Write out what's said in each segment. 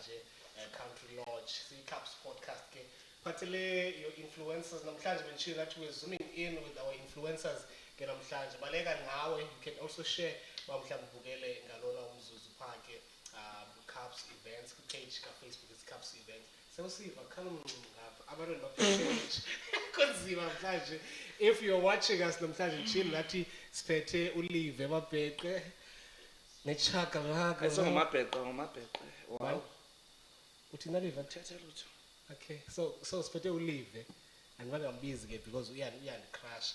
namhlanje Country Lodge Cups podcast ke phathele your influencers namhlanje benishilo lathi we're zooming in with our influencers ke namhlanje baleka ngawe you can also share mhlawumbe ubukele ngalona umzuzu phake Cups events ku page ka Facebook is Cups events sewusiva khalo abantu bapage konzima mhlanje if you're watching us namhlanje chill lathi siphethe ulive mabheqe nechaka laka ngomabheqe wow uthina live thethe lutho okay so siphethe ulive andibanga ngambizi ke because uyandicrush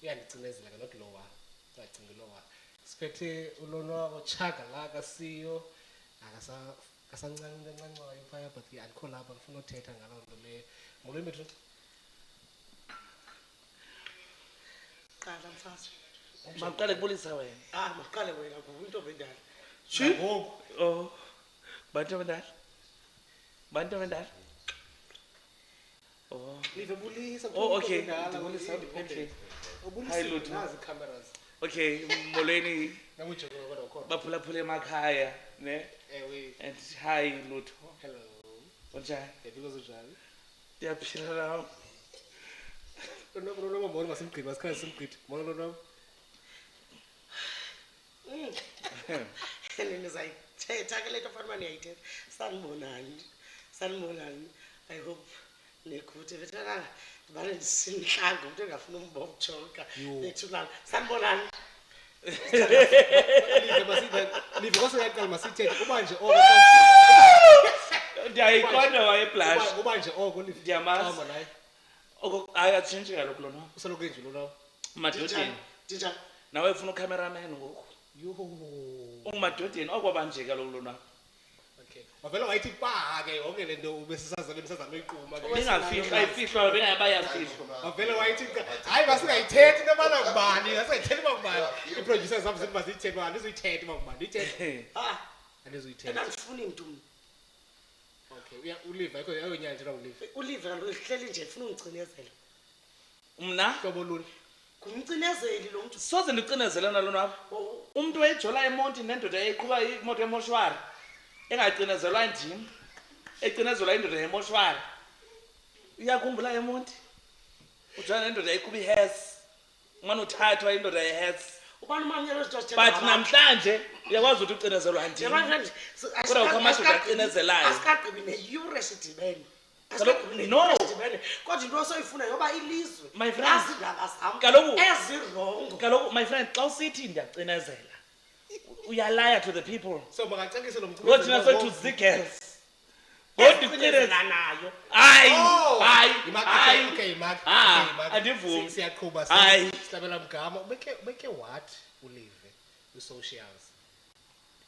uyandicinezela ke not lower uyacinga lower siphethe ulonwabo chaka laka siyo akasancane kancancayo phaya but andikho lapha ngifuna uthetha ngaloo nto le molweni bethu qala mfana maqale kubulisa wena maqale wena ngokuntombi endala oh bantu abadala oh live bulisa oh okay bulisa okay hi lutho nazi cameras okay molweni namujoko kodwa khona baphulaphula emakhaya ne ewe and hi lutho hello unjani because unjani ndiyaphila nawe no mbona masimgqidi masikhathi simgqidi mbona no nini zayithetha ke lento fanele niyayithetha sanibonani I hope nekhuthi bethana bale ndisinhlanga umuntu engafuna umbojoka bethulana sanibonani live kwaseyaqala masithethe kuba nje ndiyayiqonda waye blush kuba nje live ndiyamazi naye ayatshintshe kaloku lona usaloko enje lona madodeni njani nawe ufuna ucameraman ngoku yo ungumadodeni okwabanje kaloku lona okay wavela wayithi pa ke yonke lento ubesisazame iqhuma ke bengafihla ayifihlwa bengayabayafihlwa wavela wayithi hayi basingayithethi into abana kubani asingayithethi bakubani iproducers zabo zithi bazithethi bani izoyithethi bakubani ithethe andizuyithetha andifuni mntu okay ulive ayikho ayonyanje la ulive ulive kaloku ihleli nje ufuna ungcinezela mna hlobo luni ngumcinezeli lo mntu soze ndicinezele nalona apha umuntu wayejola emonti nendoda eyiqhuba imoto emoshwari engacinezelwa ndim ecinezelwa indoda emoshwari uyakhumbula emonti ujola nendoda eyiqhuba ihes umane uthathwa indoda yehes ubani manyelo sithathe but namhlanje uyakwazi ukuthi ucinezelwa ndim kodwa ukhamashwa acinezelayo asikaqhibi ne-euro sidibene no kodwa into osoyifuna yoba ilizwe my friend azindaba zam kaloku ezirongo my friend xa usithi ndiyacinezela uyalaya to the people so makacekise lo mcimbi ngothi nasethu zigirls kodwa ucinezela nayo hayi okay mark andivumi siyaqhuba sihlabela mgama ubeke what ulive ku-socials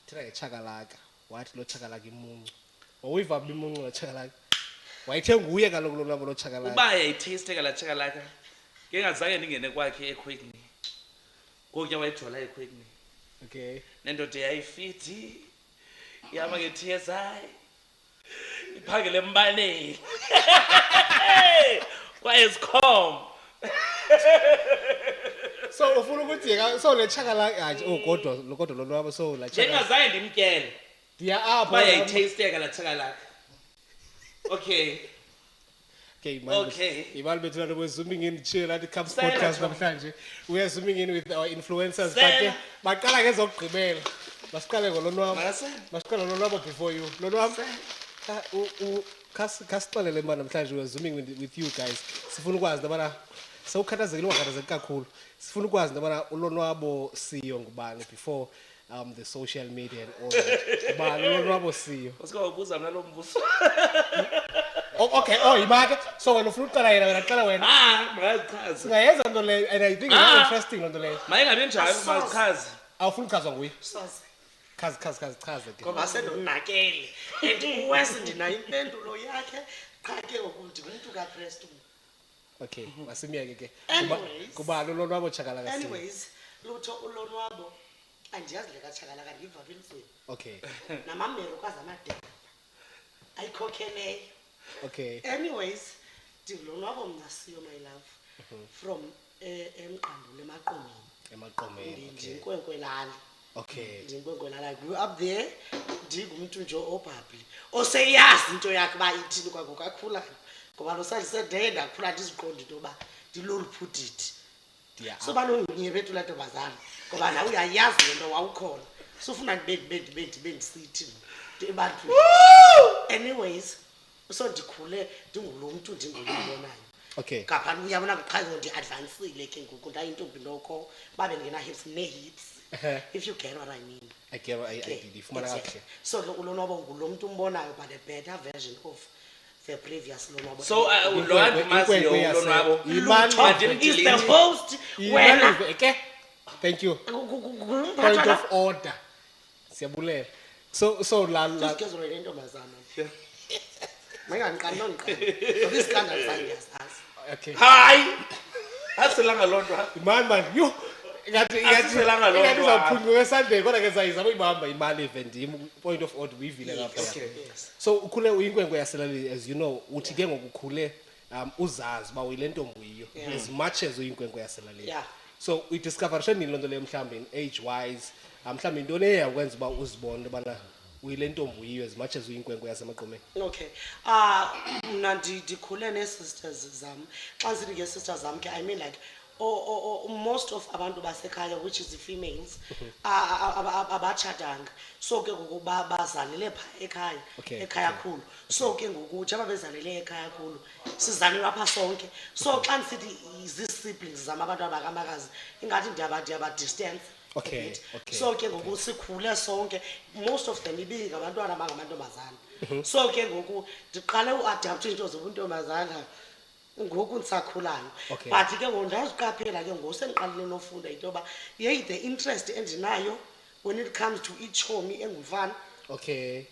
thina ngechakalaka wathi lo chakalaka imuncu wawuyivaba imuncu nochakalaka wayithe nguye kaloku lonwabo lochakalaka uba yayitheste kala chakalaka ngengazange ndingene kwakhe eQuickney ngokuya wayijola eQuickney okay nendoda yayifiti ihamba nge-TSI iphangele embaneni kwaEscom so ufuna ukuthi so le chakalaka hayi kodwa lonwabo so la chakalaka ngengazange ndimtyele dia apha uba yayitheste kala chakalaka okay imali bethu lana we're zooming in chill at the Cups podcast namhlanje we are zooming in with our influencers but baqala ngezokugqibela basiqale ngolonwabo basiqale ngolonwabo before you lonwabo kasixelele manje namhlanje we are zooming with you guys sifuna ukwazi nabana sewukhathazekile wakhathazeke kakhulu sifuna ukwazi nabana ulonwabo siyo ngubani before the social media and all that bani ulonwabo siyo usikawubuza mina lo mbuzo okay imake so wena ufuna uqala yena qala wena makazichaze singayenza nto leyo and I think it's interesting loo nto leyo mayingabe njalo makazichaze awufuna uchazwa nguye soze chaze ke ngoba sendonakele and uwesi ndinayo impendulo yakhe qha ke ngoku ndingumntu kaKrestu okay masimiyeke ke Anyways. kuba lolonwabo chakalaka anyways lutho ulonwabo andiyazi le kachakalaka ndiva elizweni okay namamero kazamadela ayikhokheleyo okay anyways ndilonwabo mna siyo my love from emqandule emaqomeni emaqomeni okay ndinkwenkwelali Okay. Ndingwengwena, I grew up there. Ndingumuntu nje obhabhli. Oseyazi into yakhe ba ithini kwangoku akhulayo. Ngoba losalisedeye ndakhula ndiziqonda into yoba ndiloluphudidi. Yeah. So banonye bethu la ntombazana ngoba nawe uyayazi lento wawukhona. Sufuna ndibendisithi ebantwini. Anyways, so ndikhule ndingulo muntu ndinguyibonayo. Okay. Kapha uyabona kuqhayo ndi-advancile ke ngoku ndayintombi noko babe ndingena-hips ne-hips. If you get what I mean. I get what I did. Ifumana kahle. So ulonwabo ngulo muntu umbonayo but a better version of the previous lonwabo. So lo andimaziyo ulonwabo. Lutho is the host wena. Okay. Thank you. Point of order. Siyabulela. So la Sizigezwe le ntombazana. Mayinganqani nonqani. This scandal siyasazi. okay. Hayi. Aselanga lonto. Man you ngathi Asiselanga lo nto izaphunyuka eSunday kodwa ke sayizama ibamba imali event point of order uyivile ngapha. Yes. So ukhule uyinkwenkwe yaselali as you know uthi ke ngokukhule uzazi ba uyile ntombi uyiyo as much as uyinkwenkwe yaselali. Yeah. So we discover sheni lonto le mhlambe in age wise mhlambe into eyakwenza uba uzibone bana uyile ntombi uyiyo as much as uyinkwenkwe yasemaqomeni. Okay. Mna ndikhule ne-sisters zam. Xa sithi ke sisters zam ke I mean like most of abantu basekhaya which is the females abatshadanga. So ke ngoku bazalele pha ekhaya khulu. So ke ngoku njengoba bezalele ekhaya khulu sizalelwa apha sonke. So xa ndisithi zii-siblings zam abantu abakamakazi ingathi ndiyaba-distance. Okay. So ke ngoku sikhule sonke most of them ibinga abantwana abangamantombazana. So ke ngoku ndiqale uadapte into zobuntombazana ngoku ndisakhulayo. Okay. But ke ngoku ndaziqaphela ke ngoku sendiqalile nofunda into yoba yeyi the interest endinayo when it comes to iitshomi engumfana. Okay.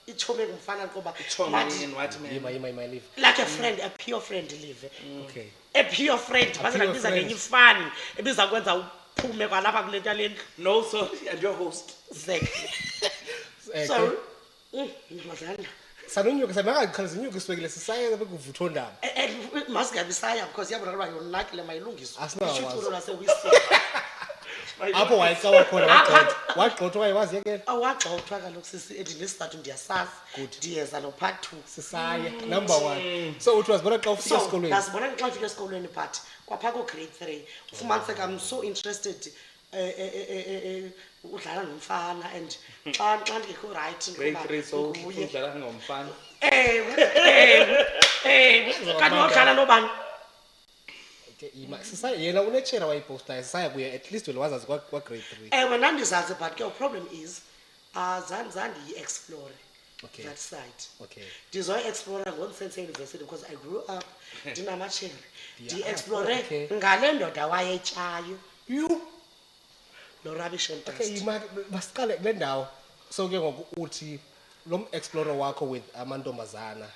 Iitshomi engumfana ngoba Chomi in what man? Yima live. like a friend, a pure friend live. Okay. A pure friend base pure ngabiza friend. ngenye ifani ebiza kwenza uphume kwalapha kule nto lendlu. No, sorry, and your host. Exactly. Okay. So madlana Sanonyuka samangaqhalisa inyuka isibekile sisaye bekuvuthwa ndaba. masingabi saya because yabona ukuba yonakile mayilungiswe. Asinawazi. Ishutulo lasewisi. Apho wayecawa khona wagxothwa wayewaziyekela. Awagxothwa kaloku sisi ndinesizathu ndiyasazi. Ndiyeza no part 2. Sisaye number 1. So uthi wazibona xa ufika So esikolweni. ndazibona xa ndifika esikolweni but kwapha ko grade 3 ufumaniseka I'm so interested udlala nomfana and xa ndikho right Grade 3 so udlala ngomfana. kanti udlala nobani? Okay, sisaye yena unetshera wayiposta sisaye kuye at least wazazi kwa grade 3. Ewe nandizazi but ke problem is zange yi-explore Okay. that side. Okay. Ndizoyi-explora ngoNsense University because I grew up ndinamatsheri. Yeah, Ndi-explore okay. ngale ndoda wayetyayo You no rubbish and okay dust. masiqale kule ndawo. So ke ngoku uthi lo explorer wakho with amantombazana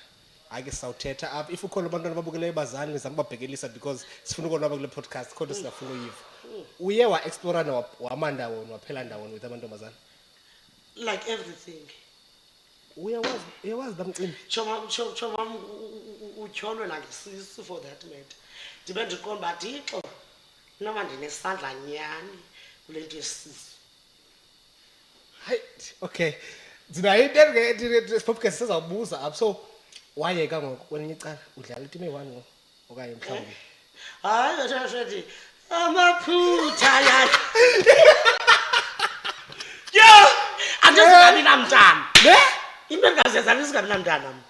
ake sawuthetha apha if ukhona abantwana babukele ebazali nizama babhekelisa because sifuna ukonwaba kule podcast kodwa singafuna uyiva. Uye wa explore na wamanda wona waphela ndawoni with amantombazana. Like everything. Uyawazi damcimbi. Choma utyholwe nangesisu for that matter. Ndibe ndiqonda uba Thixo noba ndinesandla nyani kule nto yesisu. Hayi okay. Dzina into podcast sizawubuza apha so wayeka ngokwenye icala udlala iTV 1 okanye mhlawumbe. Hayi wethu amaphutha yakhe. Yeah! Andizingabi namntana. Ne? Into engazenzanga isingabi namntana.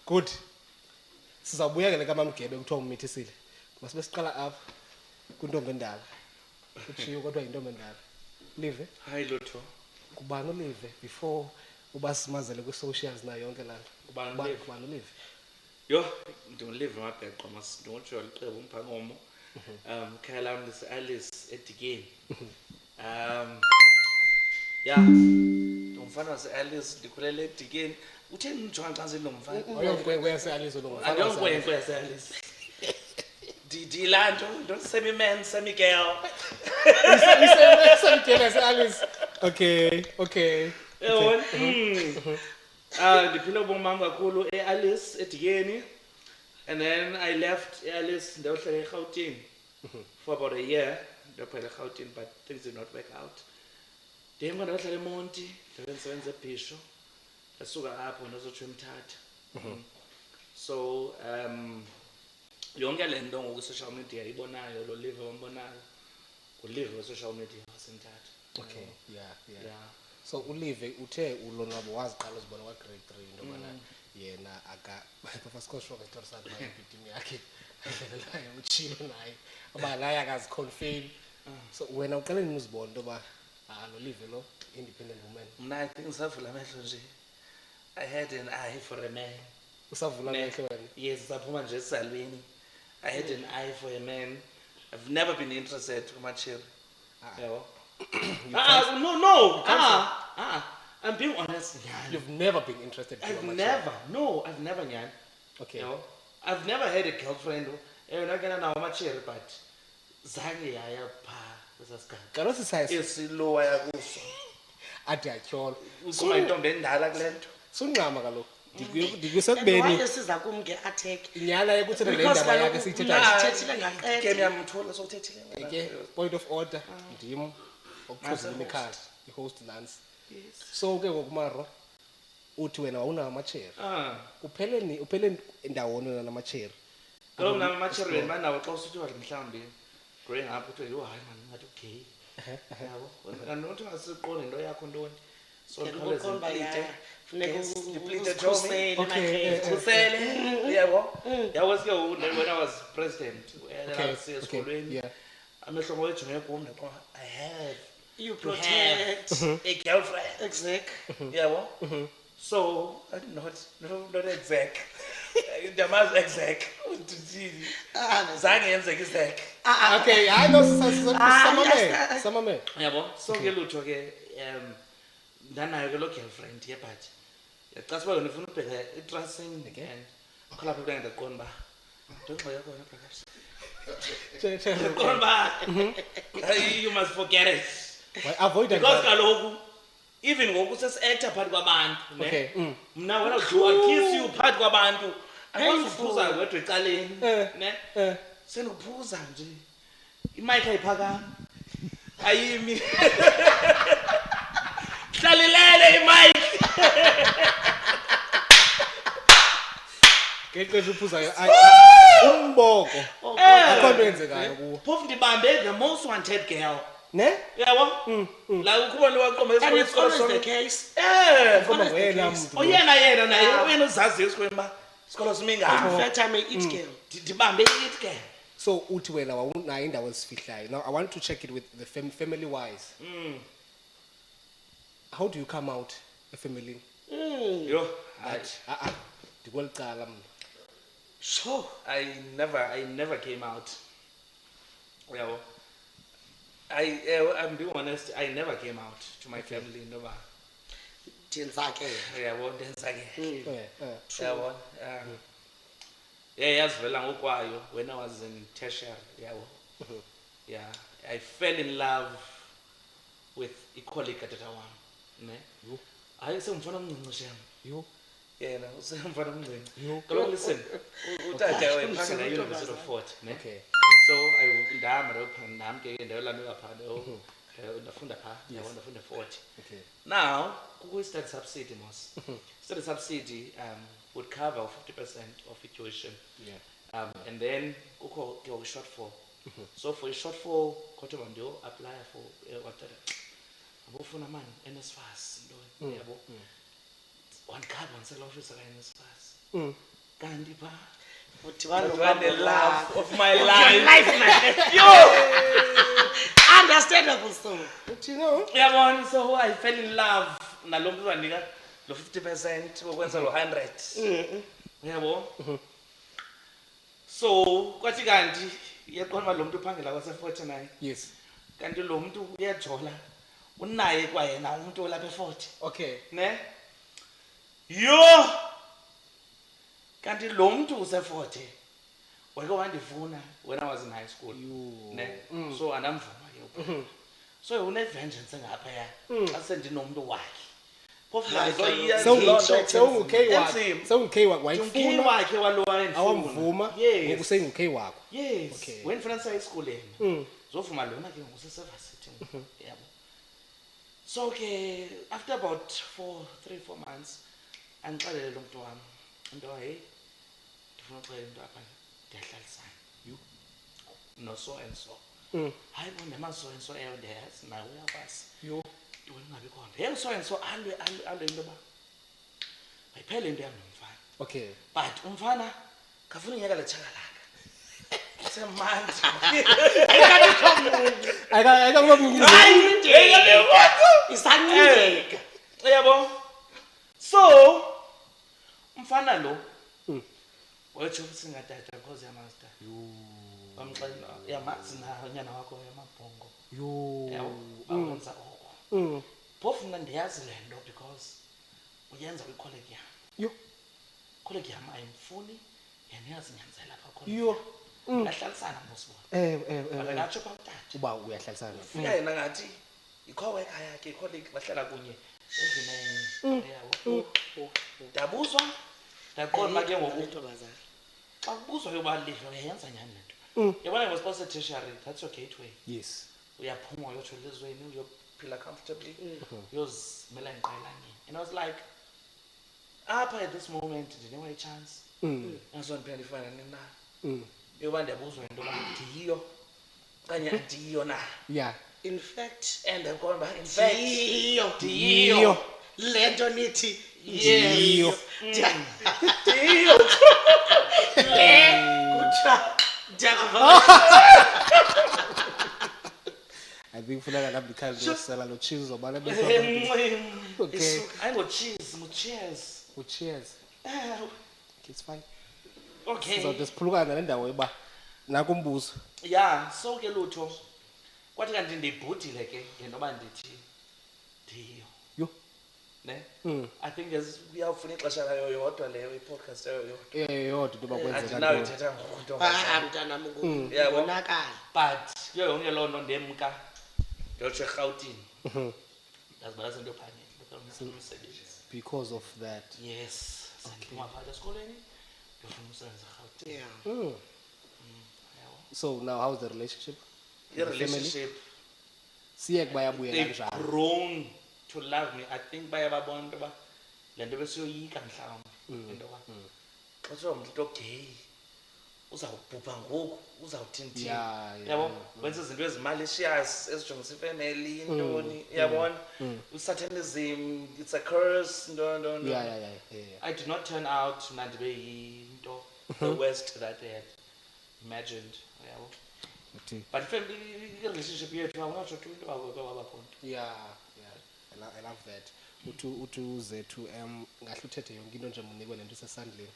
Good. Sizawubuya ke le kaMamgebe kuthiwa umithisile. Masibe siqala apha kuntombi endala. Utshiyo kodwa intombi endala. Live Hayi lutho. kubani ulive before ubasimazele ku socials na yonke la. Kubani ulive. Yo, ndilive mabheqo ndingotsho liqeba umphangomo. Khaya lam ndisi-Alice eDikeni. Yeah, ndingumfana wase-Alice ndikhulele eDikeni. Utheni ngijonga xa ndinomfana? Oyonkwenkwe yaseAlice lo. Andiyonkwenkwe yase-Alice. Ndilaa nto semi-man, semi-girl. Isemtela yaseAlice. Okay. Yabona? Ndiphile ubomi bam kakhulu e-Alice eDikeni. And then I left e-Alice ndayohlala eRhawutini for about a year. Ndaphela eRhawutini but things did not work out. ndihamba ndayohlala eMonti ndabe ndisebenza eBhisho asuka apho ndazotsho eMthatha. So yonke le nto ngoku social media ibonayo lo live wambonayo ngulive we-social media waseMthatha. Okay, yeah. Yeah. So ulive uthe ulonwabo waziqala uzibona kwa-grade 3 into yobana yena phafasikosho ngestori sakhe victim yakhe adlelelayo utshilo naye uba naye akaziconfirm. So wena uqale nini uzibona into yoba lo live lo independent woman? Mna I think ngisavula amehlo nje. I had an eye for a man. Usavula amehlo wena? Yes, saphuma nje esalweni. I had an eye for a man. I've never been interested kumachiri. Yabo. No. I'm being honest. You've never been interested in I've never, Nyan. Okay. You know, I've never had a girlfriend. Not gonna know machiri, but zange yaya pha kwesasikhathi. Kaloku sisize Isilowa yakuso. athi atyholo. Usuma intombi endala kule nto. Sunqama kaloku. And Ndikusekubeni why siza kumke attack? inyala ekutheni le Because ndaba yakhe kaloku siyithethayo. ndithethile ngaqedwa. Ke ngiyamthola sokuthethile. Okay, point of order. Ndim okuxhuzula ikhaya i-host Nancy. So ke ngokumaro uthi wena wawunawo amacheri. Uphele ndawoni namacheri. Kaloku nami amachiri wena banawo xa usuthi wathi mhlawumbi growing up uthi yho hayi man ngathi ugay. Yabo. Anothi asiqonde into yakho ntoni. So Kukhomba ya funeka Deplete ukhusele Okay, emakhaya. Kusele, yabo. Yawas ke when I was president, when I Okay, was okay, esikolweni. yeah. Amehlo ngoyijonge kum ndaqonda I have You to have protect. a girlfriend. Exactly. Yabo. So not exact. Ndiyamazi exact. Uthini? Zange yenzeke exact. Okay, hayi no samame. Yabo. So ke lutho ke ndanayo ke lo girlfriend ye but yacasa uba yona ifuna ubheka itracing and khulapha kule ndaqonda uba ndingxoya khona Prakash. Qonda uba you must forget it. Avoid Because that. kaloku even ngoku sesi-actor phakathi kwabantu ne Okay. mna wena I'll kiss you phakathi kwabantu akwazi ukuphuza wedwa ecaleni ne sendikuphuza nje imayikhi ayiphakama ayimi hlalilele imayikhi Ngexesha uphuzayo umboko. Akho nto yenzekayo kuwo. phofu ndibambe the most wanted girl Ne? yabo la ukubona waqomba And it's always the esikolo case. Koma wena mntu. oyena naye wena uzaziyo esikolweni uba isikolo sime In ngaphi fact, I'm an it girl. ndibambe it girl. So uthi wena wawunayo indawo ezifihlayo. Now I want to check it with the family wise. How do you come out a family? Yo, Ndikwelicala mna. Sure. I never came out. Yabo. I'm being honest, I never came out to my family noba. Ndenzakele. Yabo ndenza ke. Yabo. Yabo. Yazivela ngokwayo when I was in tertiary, yabo. Yeah, I fell in love with a colleague at wam. Ne? Hayi sengifuna umncinci shem. Yo. Yena usemfana umncinci. Yo. Kaloku listen. Utata wayephangela e-University of Fort, ne? Okay. So ndahamba ndayophanda nam ke ndayolambeka phaa ndafunda phaa ndafunda 40. Okay. Now kukho i-study subsidy mos. Study subsidy would cover 50% of your tuition. Yeah. And then kukho ke shortfall. So for a shortfall kodwa ndio apply for whatever. Abofuna mani NSFAS ntoni yabo. One card wansela officer ka NSFAS. Kanti phaa the love of my life. Understandable, so. But you know. Yabona, so I fell in love nalo mntu wanika lo 50% wokwenza lo 100. Yabo. So kwathi kanti yaqonda lo mntu uphangela kwase-49. Yes. Kanti lo mntu uyajola unaye kwayena umuntu olapha e-40. Okay. Ne? Yo! Kanti lo mntu use-40 wake wandifuna when I was in high school. Ne? So andamvuma ke. So une-vengeance ngaphaya xa sendinomntu wakhe. Phofu Sewungu-K wakhe wayifuna wakhe walo wayendifuna. awamvuma ngoku sengu-K wakho. Yes. Okay. When ndifuna ndisaya esikoleni zovuma lona ke ngoku sesevarsity yabo. So ke after about 3-4 months angixelele lo muntu wami into hey ndifuna uxela into apha ndiyahlalisana you no so and so hayi bo nema so and so ndiyayazi nawe uyakwazi Yo. wena ungabi khona hey so and so alwe into ba ayiphele into yami nomfana Okay. but umfana kafuna unyaka lechakalaka semanje Ayikakumngizi. isancindeka yabo so umfana lo wathi singatata because yamaster bamxela yamazi na unyana wakho yamabhongo yabo awenza oko phofu mna ndiyazi le nto because uyenza kwicolleague yam Yo. colleague yam ayimfuni yena uyazinyanzela apha Yo. ahlalisana ngosibona natsho pha utata Uba uyahlalisana. fika yena ngathi ikhowe ekhaya yakhe icolleague bahlala kunye endlini enye yabo ndabuzwa ndaqonda ke ngoku intombazana xa kubuzwa yoba live uyayenza nyani le nto yabona ngosipose tertiary that's your gateway Yes. uyaphuma uyotsho elizweni uyophila comfortably uyozimela enqayelanyeni and I was like apha at this moment ndinewa i-chance andizondiphela ndifana nina yoba ndiyabuzwa into yoba ndiyiyo okanye andiyiyo na Yeah. in fact and ndaqonda uba in fact ndiyiyo ndiyiyo le nto nithi Ndiyiyo. ndiyiyo kuthiwa ndiyakuva I think funeka nami ndikhale ndiyosela lo cheese obana Okay. ayingocheese ngucheers Cheers. It's fine. okay Sizawude siphulukana nendawo eba nakumbuzo. ya so ke lutho kwathi kanti ndibhudile ke ngento yoba ndithi ndiyiyo Yo. ne I think kuyawufuna ixesha layo yodwa leyo i-podcast yayo yodwa Yodwa into bakwenzeka. andinayo ithetha ngokunto mntanam Yabo. ngobonakala but kuyo yonke loo nto ndemka ndiyotsho erhawutini ndazibala sento phangela umsebenzi Because of that. yes sendiphuma phakathi esikolweni ndiyofuna umsebenzi erhawutini yeah So now how's the relationship? i-relationship Siyeke bayabuya they've kanjani? grown to love me I think baye babona into yoba le nto besiyoyika mhlawumbi into yoba xa kuthiwa umntu ogay uzawubhubha ngoku uzawuthini Yeah, yabo wenza izinto ezimalicious ezijongisa ifemeli intoni uyabona usatanism it's a curse no Yeah. I did not turn out mna ndibe yinto the worst that they had imagined yabo but i-relationship yethu awunatsho tu into wabakhona Yeah. I love that. Utu zethu ngahle uthethe yonke into nje munikwe lento sesandleni.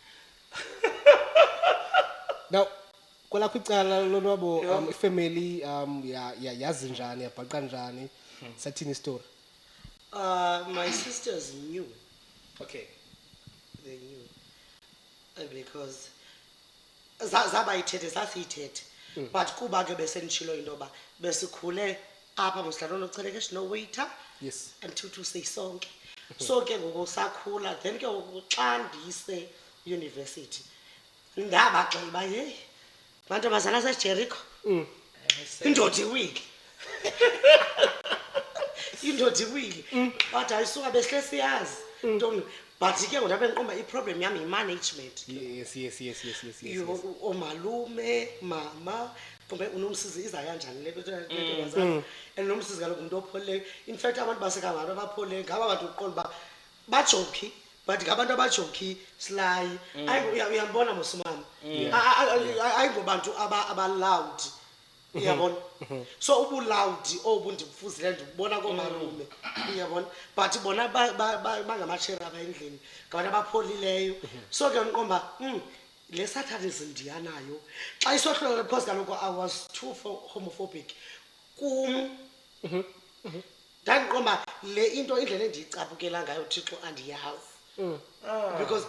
Now kwelakho icala lonwabo ifamily yazi njani yabhaqa njani sathini istory? my sisters knew Okay. they knew because zabayithethe sasiyithethe but kuba ke besenditshilo into yoba besikhule apha mosihlalo noceleke sinowaiter Yes. until to say sonke so ke ngoku sakhula then ke ngoku xa ndise university ndabaxela uba yeyi bantombazana sejericho indoda iwile indoda iwile but ayisuka besihle siyazi ntombi but ke ngoku ndabe ndiqomba iproblem yam yi-management Yes. omalume mama kumbe unomsizi iza kanjani le ntombazana and nomsizi kaloku ngumntu opholileyo in fact abantu basekamalo abapholileyo ngaba bantu uqonda uba bajoki but ngabantu abajoki silayi uyambona mosumama ayingobantu abaloud uyabona so ubulawud obu ndibufuzile ndibona koomalume uyabona but bona bangamasheri apha endlini ngabantu abapholileyo so ke ndiqomba le satanism ndiyanayo xa isohlola because kaloku I was too homophobic kum ndandiqomba le into indlela endiyicaphukela ngayo Thixo andiyazi because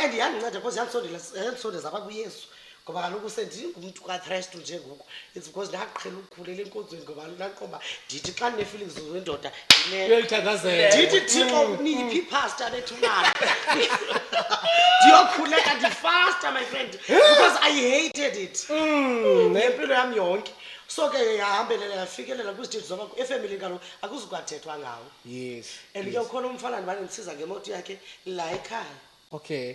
endiyandinceda because yandisondeza apha kuyesu ngoba kaloku sendingumntu kaKrestu njengoku it's because ndaqhela ukukhulela enkonzweni ngoba ndaqomba ndithi xa ndine-feelings zendoda ndithi Thixo niphi ipasta bethunana ndiyokhuleka ndifasta my friend because I hated it ngempilo yam yonke so ke yahambelele yafikelela kwisiteji zoba efamily kaloku akuzukwathethwa ngawo Yes. and ke ukhona umfana ndibane ndisiza ngemoto yakhe la ekhaya Okay.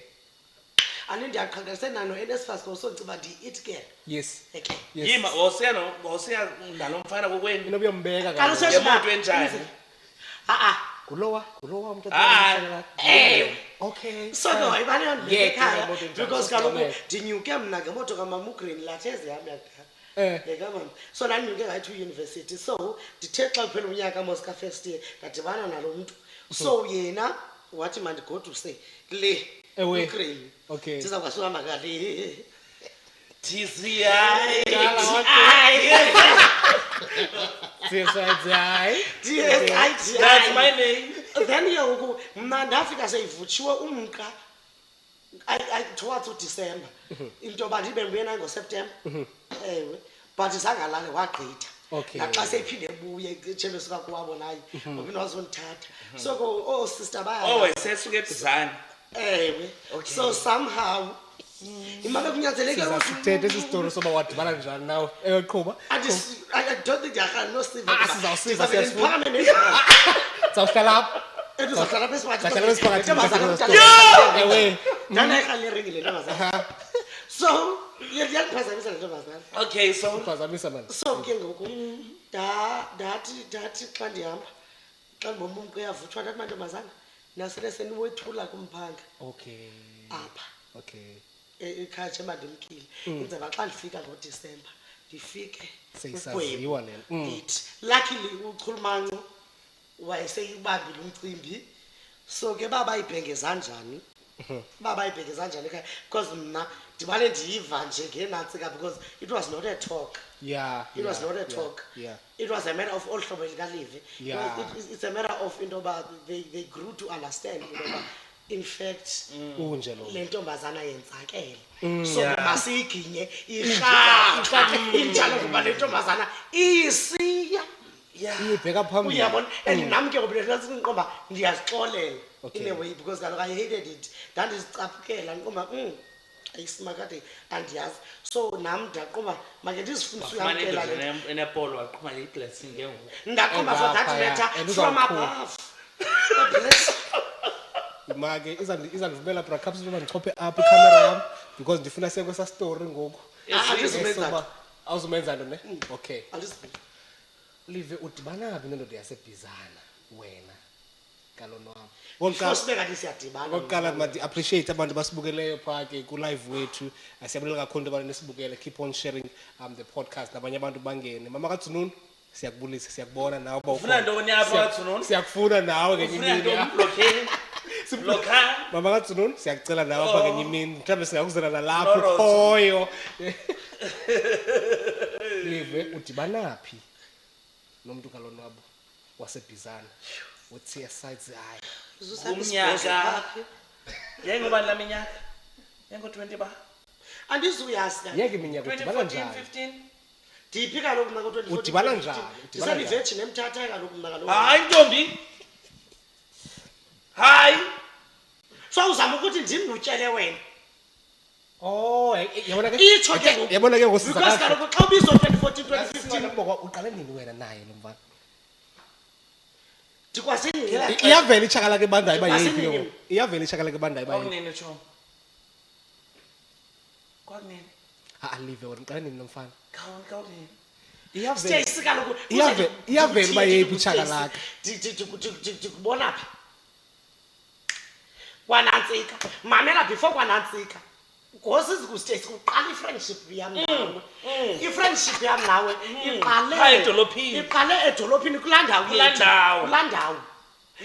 ani ndiyaqhankqalise nano eNSFAS ngosociba ndi-it girl Yes. okay Yes. yima wosiya nalo mfana kokwenu Inobuyombeka Kaloku kaloku. ngemoto enjani Kulowa umntu. Okay. so ke wayibani yondibeka Yeah, ekhaya ngemoto enjalo, because so kaloku siqamele. ndinyuke mna ngemoto kamamugrini latheze yam yakudala yekamama so nandinyuke ngayithi uyunivesithi so ndithe xa kuphela unyaka mos ka-first year ndadibana nalo mntu so yena wathi mandigoduse le Ewe. ugreen Okay. ndizawukwazi uhamba ngale TCI that's my name then ke ngoku mna ndafika seyivutshiwe umqa towards uDisemba into yoba ndibe ndibuye ngoseptemba ewe but zangalale wagqitha Okay. naxa seyiphinde ebuye itshelwe sikakuwabo naye ngoba into wazondithatha so ko oosister baya wesesuke ebhizane ewe so somehow imali kunyanzeleke Sizasithethe esi story soba wadibana njani nawe. Qhuba. I don't think I no Steve. Sizawusiva, Phakame Zawuhlala apha. Endizawuhlala apha esiphakathi. Zahlala esiphakathi. Ewe. Ndana ekhali ringile ntombazana. So, yandiphazamisa le ntombazana. okay so Phazamisa man. So ke ngoku ndathi xa ndihamba xa ndibona umntu uyavuthwa ndathi mantombazana nasele seniwethula kumphanga Okay. apha Okay. ekhaya nje mandimkile inzeba xa ndifika ngoDisemba ndifike Seyisaziwa le nto. ndithi luckily uchulumanco wayeseyibambile umcimbi so ke babayibhengeza njani babayibhengeza njani ekhaya because mna ndibale ndiyiva nje ngenantsika because it was not a talk. Yeah. It was not a talk. Yeah. It was a matter of all hlobo likalive. Yeah. It's a matter of into ba they grew to understand into ba in fact Unje lo. le ntombazana yenzakele. So Yeah. masiyiginye irhaqa injalo kuba le ntombazana isiya. Iyibheka phambili. Uyabona and nami ke ngoba ngiqomba ndiyazixolela Okay. in a way because kaloku I hated it. Ndandizicaphukela ngiqomba ayisimakathi andiyazi so nami ndaqomba make ndizifundise uyamkela le nto. enepolo waqhuma iblessing ke ngoku Ndaqomba for that matter from above. God bless. Imake izandivumela bra caps ukuba ndichophe up iCamera yam because ndifuna sekwesa story ngoku. Andizumenza. Awuzumenza nto ne? Okay. Andizumenza. Live udibana phi nendoda yasebhizana wena kalonwabo. Ngosibeka kanti siyadibana. Oqala mandi appreciate abantu basibukeleyo pha ke ku live wethu. Asiyabulela kakhulu abantu nesibukele. Keep on sharing the podcast nabanye abantu bangene. Mama kaDzununu siyakubulisa siyakubona nawe ba ufuna ntoni apha kaDzununu siyakufuna nawe ngenye ufuna imini. ntoni blockade blocka Mama kaDzununu siyakucela nawe apha ngenye imini. Mhlawumbe singakuzela nalapho Loroto. khoyo. Live udibana phi nomuntu kalonwabo wasebhizana. Uthi asides hayi. umnyaka yayingobani la minyaka yango-20 ba Andizuyazi kanti. Yeke iminyaka udibana 2014 njani? 15 Ndiphi kaloku mna ngo-2014. Udibana njani? Udibana njani? Ndisabiveji nemthatha kaloku mna kaloku. hayi ntombi hayi So uzama ukuthi ndimbutyele wena. Oh, yabona ke. Itsho ke ngoku. Yabona ke ngosiza Because kahle. kaloku xa ubizwa 2014 2015 Ubokwa uqale nini wena naye lo mfana? ndikwasini ngela xesha. Iyavela ichakala ke bandayi bayiphi Asinini. yo. Iyavela ichakala ke bandayi bayiphi. kwakunini tshomo kwakunini Alive wena uqale nini lo mfana? kwakunini Iyavela. Stacy kaloku. Iyavela uba yeyiphi ichakalaka. Ndikubona phi? Kwanantsika. Mamela before kwanantsika. Ngosizi kuStacy kuqala i-friendship yam nawe. I-friendship yam nawe Phaa edolophini. Iqale edolophini kulaa ndawo Kulaa yethu. ndawo. Kulaa ndawo.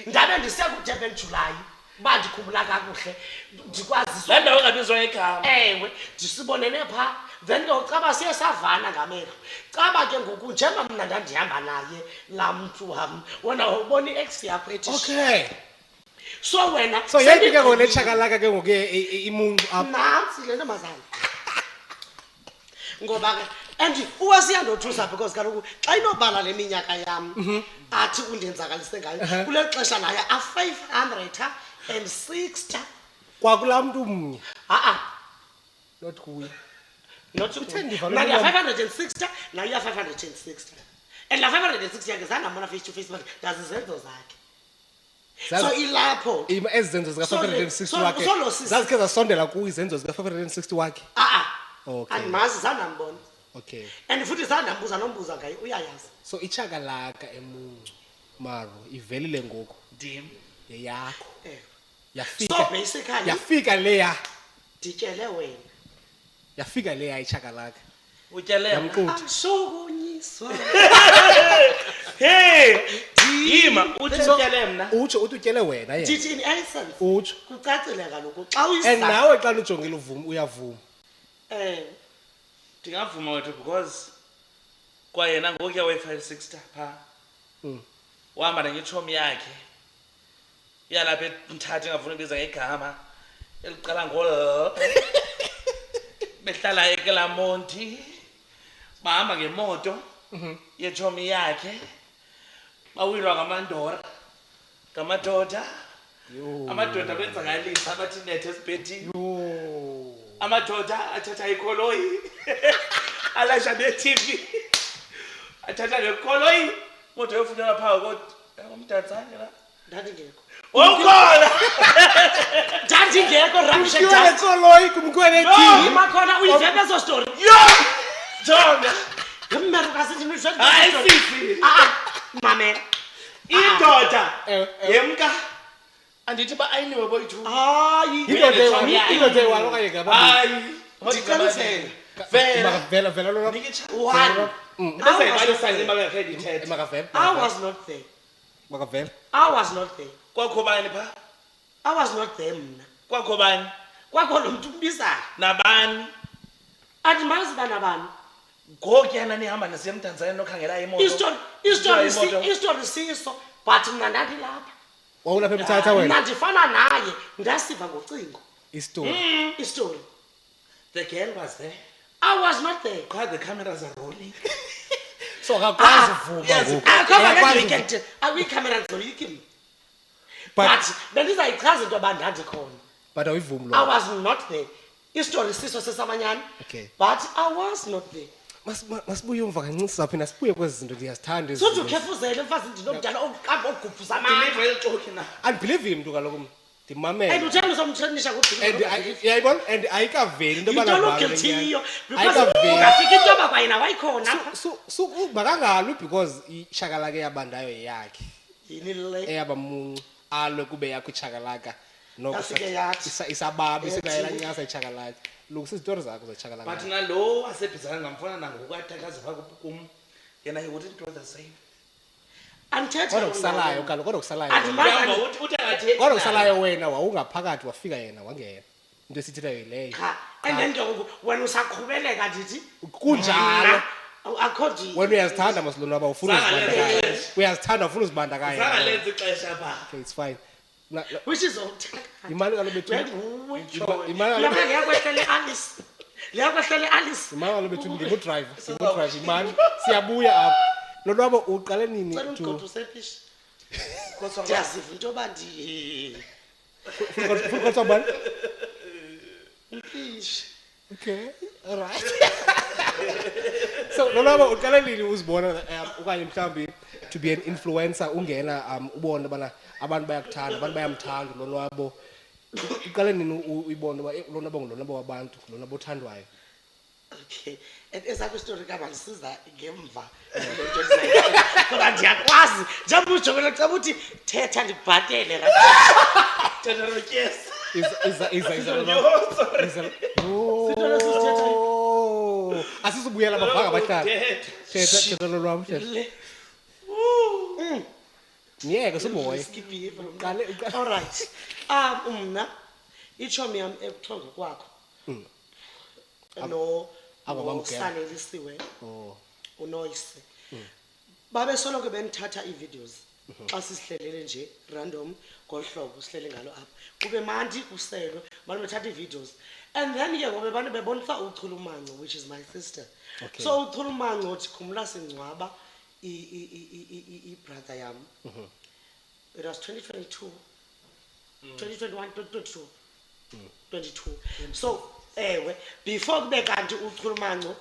Ndabe ndisiya kuDurban July. Uba ndikhumbula kakuhle ndikwaziswa. laa ndawo engabizwa igama Ewe, ndisibonene pha. Then ke ucaba siye savana ngamehlo. Caba ke ngoku njengoba mna ndandihamba naye laa mntu wam. Wena ubona i-ex yakho ethi. Okay. So wena. So yayiphi ke ngole chakalaka ke ngoku imungu apha. Nansi le ntombazana. Ngoba ke and uwasiyandothusa because kaloku xa inobala le minyaka yam athi undenzakalise ngayo kule xesha naye a560 Kwakula mntu umnye. a Not kuye. not Utheni to ndivalwe now you're umlomo. 560 now you're 560 and la 560 yakhe zange ambona face to face but ndazizenzo zakhe so ilapho ezi zenzo zika-560 wakhe so lo sisi- zazikhe zasondela kuyo izenzo zika-560 wakhe. Okay. andimazi zanambona Okay, and futhi zandambuza nombuza ngayo uyayazi so ichakalaka emuncu maro ivelile ngoku ndim yeyakho so basically yafika leya ndityele wena yafika leya ichakalaka utyele mna yamquthi ashukunyiswa hey yima utyele mna utsho uthi utyele wena yena ndithi in essence utsho kucacile kaloku xa and uyisa nawe xa ujongile uyavuma ndingavuma wethu because kwayena ngokuya we-560 phaa uhamba nengitshomi yakhe iyalapha emthatha engafuni ubiza ngegama eliqala behlala ekelamonti bahamba ngemoto yetshomi yakhe bawilwa ngamadoda amadoda benzakalisa abathi nethe esibhedini amadoda athatha ikoloyi alasha ne-TV athatha nekoloyi moto yofunela phaa komdatsane la ndandingekho ukhona ndandingekho kumkiwe nekoloyi kumkiwe ne-TV ima khona uyive bezo story yo jonga hayi hayi sisi mamela indoda yemka andithi ba-ayiniwe boyithu hayi indoda eyi-one okanye ngababili hayi ndiqinisele vela lona one ndizayibalisane makakhe ndithethe makavele I was not there makavele I was not there kwakho bani phaa I was not there mna kwakho bani kwakho lo mntu ubizayo nabani andimazi banabani ngokuyana nihamba nasiya emtanzania nokhangela imoto istory siso but mna ndandilapha wawulapha emthatha wena mna ndifana naye ndasiva ngocingo istory istory the girl was there I was not there because the cameras are rolling so akakwazi uvuma ngoku Akakwazi uvuma. kwiikhamera zoyiki mna But- but bendizayichaza into yoba ndandikhona but awuyivumi I lo was not there istory siso sesamanyani Okay. but I was not there masibuye umva kancinci saphinda sibuye kwezi zinto ndiyazithanda ezi suthi zinto. ukhefuzele mfazi ndinomdala okuqamba okugubhuza amandla ndiliva elixoki na andibhilivi mntu kaloku and ndimamele uthanda uzomtrenisha yayibona and ayikaveli into yinto olugiltiyo because ayikaveli ungafika into yoba kwayena wayikhona makangalwi because ishakalaka eyabandayo yakhe yini le eyabamuncu alwe kube yakho ichakalaka noko Yafike yathi. isababi sikayela nyasa ichakalaka lungisa izitori zakho zechakalaka but nalo asebhizana ngamfana nangoku athakaza phaa kum yena he wouldn't do the same andithetha kodwa kusalayo kaloku kodwa kusalayo Andimazi. uyahamba uthi akathethi kodwa kusalayo wena wawungaphakathi wafika yena wangena into esithethayo yileyo cha and then ngoku wena usaqhubeleka ndithi kunjalo akho nje wena uyazithanda masilonwaba ufuna uzibandakanya uyazithanda ufuna uzibandakanya zangalenza ixesha phaa okay it's fine which is othaka imali kaloku bethu liyakwehlele alice liyakwehlele alice imali kaloku bethu ndingudrayiva imali siyabuya apha lonwabo uqale nini cela to umgodi usefishi ndiyaziva into yoba funa kodwa bani ndifishi okay all right so lonwabo uqale nini uzibona okanye mhlawumbi to be an influencer ungena ubone ubana abantu bayakuthanda abantu bayamthanda lonwabo uqale nini uyibona uba lonwabo ngulonwabo wabantu ngulonwabo othandwayo okay and ezakho istori kabandisiza ngemva ngoba ndiyakwazi njengoba ujongela xa uthi thetha ndibhatele thetha notyesi asizubuyela bavanga bahlala Thetha. thetha lolwabo ngiyeke siboye alright mna itshomi yam ebuthongo kwakho Abamamkela. nosanelisiwe unoyise babesoloko bendithatha ii-videos xa sisihlelele nje random ngohlobo sihlele ngalo apha kube mandi kuselwe bantu bethatha ii-videos and then ke ngobe bantu bebonisa uchulumanco which is my sister Okay. so uchulumanco uthi khumla singcwaba i-brother yam it was 2022 2021 2022 22 so ewe before kube kanti uChulumanco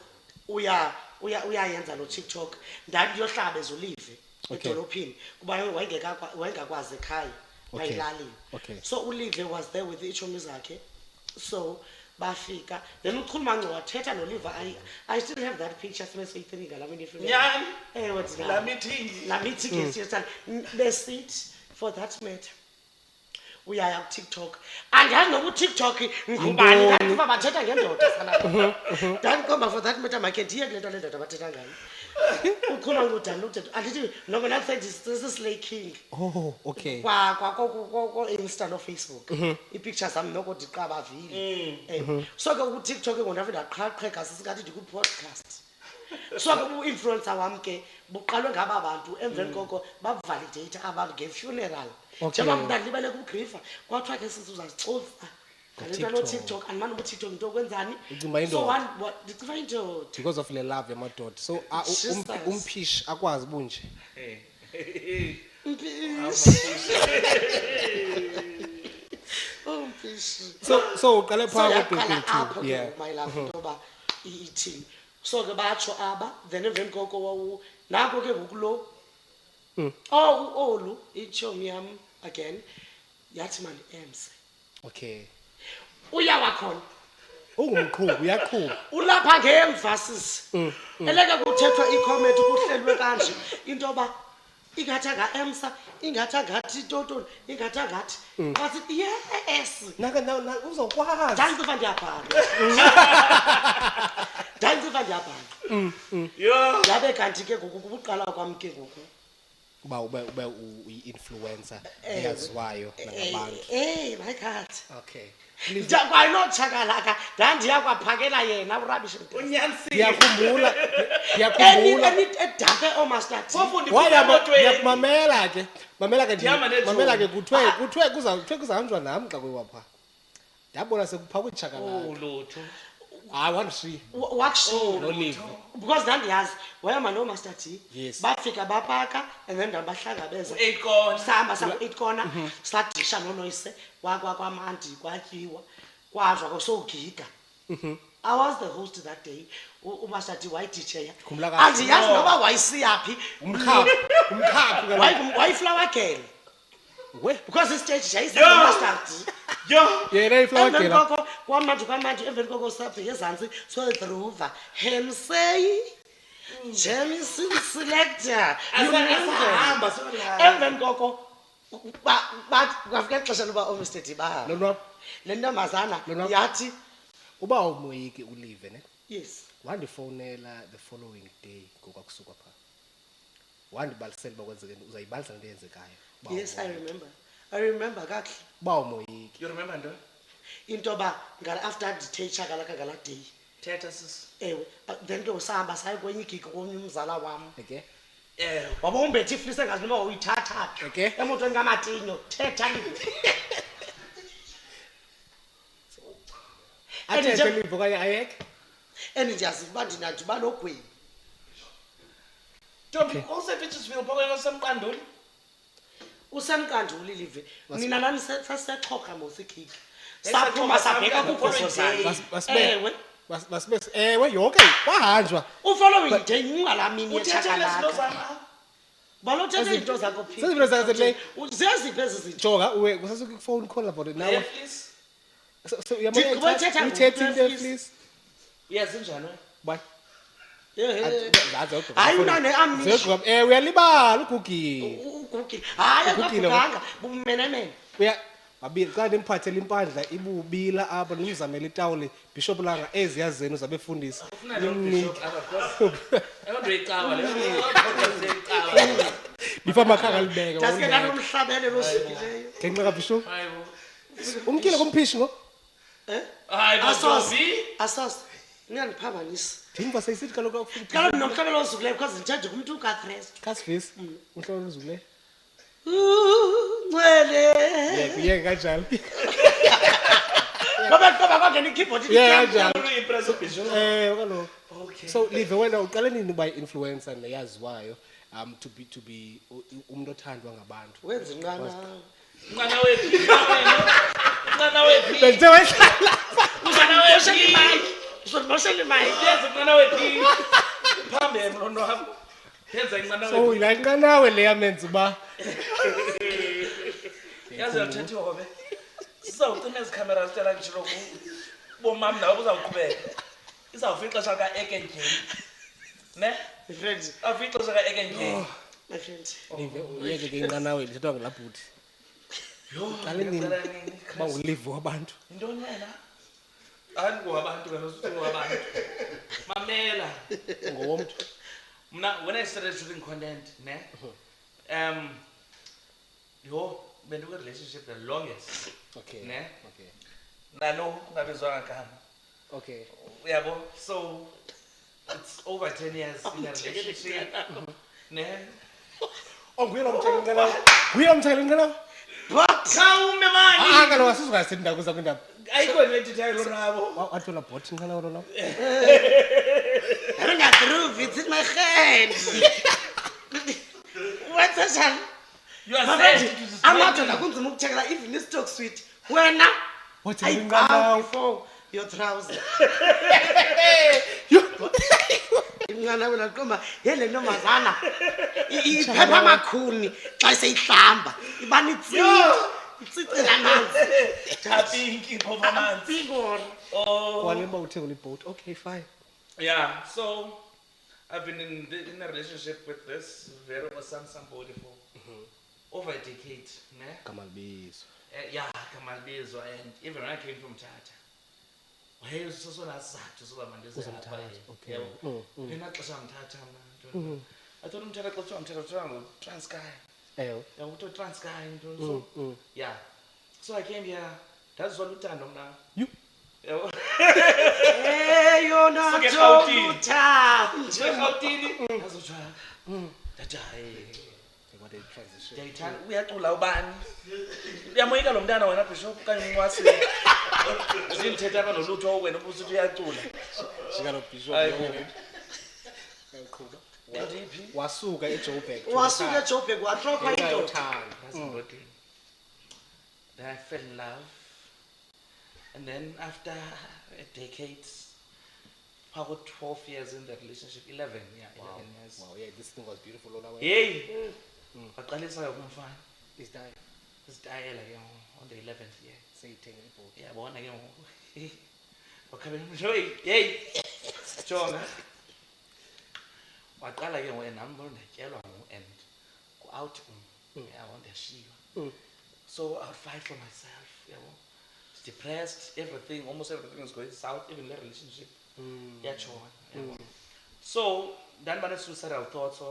uyayenza lo TikTok ndandiyohlaba ezulive edolophini kuba wayengakwazi ekhaya wayilalini so ulive was there with ichomi zakhe so bafika then uChulumanco wathetha noliva I still have that picture sibesoyithini ngalamini ifile nyani ewe la meeting ngesiyethana besithi for that matter uyaya ku-TikTok andazi noba uTikTok ngubani kanti uba bathetha ngendoda sana ndandikhomba for that matter makhe ndiye kule nto le ndoda bathetha ngayo uChulumanco udownloaded andithi noko nakusendislay king okay Insta no Facebook ii-pictures zam noko ndiqabavile so ke uTikTok ngondave ndaqhaqheka sisikathi ndiku-podcast so ke u-influencer wam ke buqalwe ngaba bantu emveni koko bavalidate abantu nge-funeral njengoba mna ndilibele kugrifa kwathiwa ke sizuzazixosa ngale nto lo-TikTok andimane uba uTikTok into okwenzani ndicinga indoda because of le love yamadoda so umphishi akwazi bunje so uqale phaa apho ke my love into yoba ithini so ke batsho aba then emveni koko nako ke ngokulo olu itshomi yam again yathi mani emse okay uyawakhona ungumqhubi uyaqhuba ulapha ngeemvasis eleke kuthethwa icomment kuhlelwe kanje into yoba ingathi anga-emsa ingathi angathi totoni ingathi angathi wasithi yes uzokwazi ndandiziva ndiyabhanga yabe kanti ke ngoku kubuqala kwam ke ngoku uba uyi-influencer eyaziwayo nangabantu my God okay kwayinotshakalaka ndandiyakwaphakela yena urabish ndiyakhumbula edake oomastati mamela ke mamela ke kuthiwe kuzawuhanjwa nam xa kwewapha ndabona sekupha kwitshakalaka hayi wandishiya wakushiya because ndandiyazi wayema noomaster T Yes. bafika bapaka and then ndabahlangabeza sahamba saku-8 corner sadisha nonoyise kwamanti kwatyiwa kwadlwa kwasowugiga I was the host that day umaster T wayiditsheya Khumbula kahle. andiyazi noba wayisiyaphi umkhaphi wayiflower girl we because istage yayisemaster T yena iflower emveni girl koko kwamandi emveni koko sabheke ezantsi soedruva hemsey Jamison selector asahamba emveni koko kwafika ixesha loba oMr D bahamba lonwapha le ntombazana Lonwabo. yathi uba umoyiki ulive ne yes wandifowunela the following day ngokwakusuka phaa wandibalisela uba kwenzekeni uzayibalisa into eyenzekayo uba yes umoyiki. I remember kakuhle uba umoyiki you remember ntoni into yoba after ndithe chakalaka ngalaa day thetha sisi ewe then ke usahamba saye kwenye igigi komnye umzala wam okay waba umbethe iflise ngazi noba uyithatha phi Okay. emotweni kamatinyo thetha athethe live okanye ayeke and ndiyaziva uba ndinandiba nogwebi ntombi usefitchisville phokweni osemqanduli usemkanduli live nina nani sasiyachoka mosikiki Sachoka saphuma sabheka samkanda kugogo following day. ewe basibe ewe yonke kwahanjwa ufollowing day ngalaa uthethele zinto zam balothetha izinto zakho Sezinto zakho leyo. zeziphi ezi zinto jonga uwe kusasuka ifone call about it now Yeah, please so Ndiqhubeka uthetha uyithethe into ngo-12 please uyazinjani wena bye hayi unane amnisho uyalibala ugugile ugugile hayi Ugugile, akaguganga bumenemene wabili xa ndimphathela impandla ibubila apha ndimzamela itawuli bishop langa eziyazeni uzabefundisa ufuna lo bishop akakho ayonto icawa le podcast icawa bifa makhanga libeke dasike nanomhlabele losikileyo ngenxa kabishop hayibo umkile komphishi ngo hayibo asos ngiyandiphambanisa ndimva seyisithi kaloku afuna kaloku nomhlabele ozukileyo because ndithanda kumntu kaKristu kasifisi umhlolo uzukule ncwele uyeke kanjalo ngoba kwangena ikeyboard kanjalo uyi-impress ubishop kaloku okay so live wena uqale nini uba influencer neyaziwayo to be umuntu othandwa ngabantu wenza inqanawe mncana wethu mncana wethu bese wehlala uzondimoshela imike uzondimoshela imike yenza inqana wethu phambili mlono wam yenza inqana So wethu inanqanawe le yamenza uba yazi yathethe hobe sizawucima ezi khamera zitela njalo bomam nawe buzawuqhubeka izawufika ixesha ka-ekengeni ne my friend awufika ixesha ka-ekengeni my friend uyeke ke inqanawe lithethwa ngela bhuti qale nini? uba ngulivu wabantu yintoni wena andingowabantu wena usuwabantu mamela ngowomntu mna when I started shooting content ne bendikwi-relationship the longest okay ne okay nalo ungabizwanga gama okay uyabo so it's over 10 years in a relationship ne nguye lo mthela inqanawe nguye lo mthela inqanawe but khawume mani kaloku asizungasithi ndakuza kwindaba ayikho nedetail lonabo wathola bhoti inqanawe lo nawo I don't got through it's in my hand what's that you are Mama, saying amadoda kunzima ukuthekela even istock sweet wena wathela I bow inqanawe before your trouser inqanawe laqomba yele ntombazana iphepha amakhuni xa seyihlamba ibani itsicela amanzi tapinki phofa amanzi Bigor. oh walemba uthengula ibhoti okay fine yeah so I've been in a relationship with this very awesome somebody for over a decade ne kamalibizo yeah kamalibizwa and even when I came from Tata wayesosona sizathu soba mandizapha okay. yena xesha mthatha mna athona umthatha xa kuthiwa mthatha kuthiwa nguTranskei eyo yakuthiwa Transkei ntoni so yeah so I came here ndazizwa luthando mna You. yabo yona Suke Jonathan. eRhawutini ndazotshwa ndathi hayi what a transition ndiyayithanda uyacula ubani uyamoyika lo mntana wena bishop okanye umnqwasi zindithetha apha nolutho wena ubusuthi uyacula jika lo bishop Hayi, yaqhuba ndiphi wasuka eJoburg wasuka eJoburg watropa indoda yothanda That's then I fell in love. And then after a decade, about 12 years in the relationship, 11, yeah, 11 years. wow yeah this thing was beautiful on our Hey! Waqalisa yokumfana. is that Isitayela ke on the 11th year. seyithenge ibhoti Yabona ke ngoku. Wakhabe mjoyi, hey! Jonga. Waqala ke ngoku nami bona ndatyelwa and go out yabo ndashiywa. So I'll fight for myself, yabo. Depressed, everything, almost everything is going south, even the relationship. So then I suicidal thoughts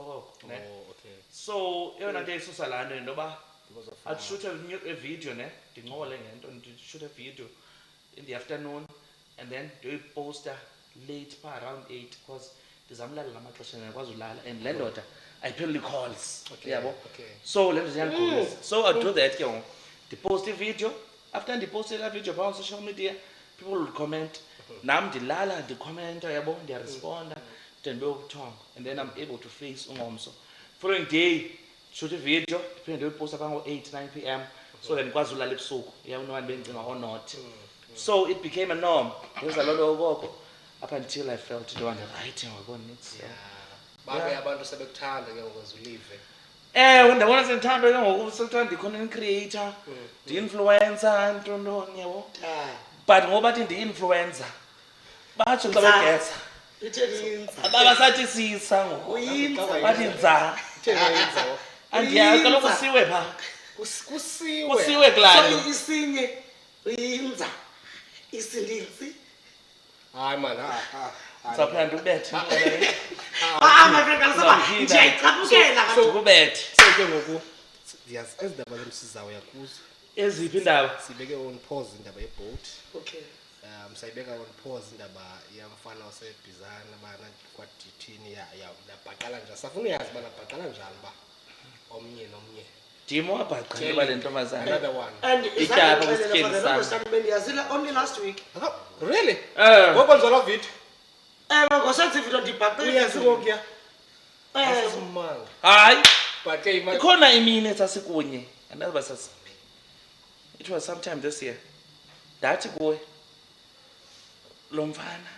ne? okay So even nto isusa laa nto intoba because of I'd shoot a video ne ndinqole ngento shoot a video in the afternoon and then ndiyoyiposta late around 8 because ndizamlalela amaxesha ndiyakwazi ulala and le ndoda ayipheleli calls yabo okay so le nto ziyandiguliza so I do that ke ngoku ndiposte ivideo after ndiposte la video on social media people will comment nam ndilala ndikhomenta yabo ndiyaresponda then beyokuthonga and then I'm able to face ungomso following day shoot a video ndiphinde ndiyoyiposta phaa ngo-8 9 p.m. so then ndikwazi ulala ebusuku yawunobani bendicinga or not so it became a norm ndenza loo nto okoko up until I felt into right ngakonitsi babe abantu sebekuthanda ke ngokwenza ulive ndabona sendithanda ke ngoku sekuthiwa ndi-content creator ndi-influencer ntontoni yabo but ngoba bathi ndi-influencer batsho xa begesa abasathi sisa ngoku bathi nza andiyazi kaloku siwe phaa kusiwe kulaa nto isinye uyinza isindinsi hayi man zawuphinda ndikubethe my friend kaloku ndiyayicaphukela ndikubethe seke ngoku ndiyazi ezi ndaba zemsizawuya kuzo eziphi indaba sibeke on pause indaba yebhoti okay sayibeka on pause indaba yamfana wasebhizana bana kwadithini nabhaqala njani safuna uyazi uba nabhaqala njani uba omnye nomnye ndim wabhaqela uba le ntombazana another one and Ityapha kwisityeni sam. bendiyazile only last week really ngokwenza loo video ewe ngosenza ividiyo ndibhaqile uyazi ngokuya Eh, asimanga hayi but ke ikhona imini esasikunye andazi uba sasiphi it was sometime this year ndathi kuwe lo mfana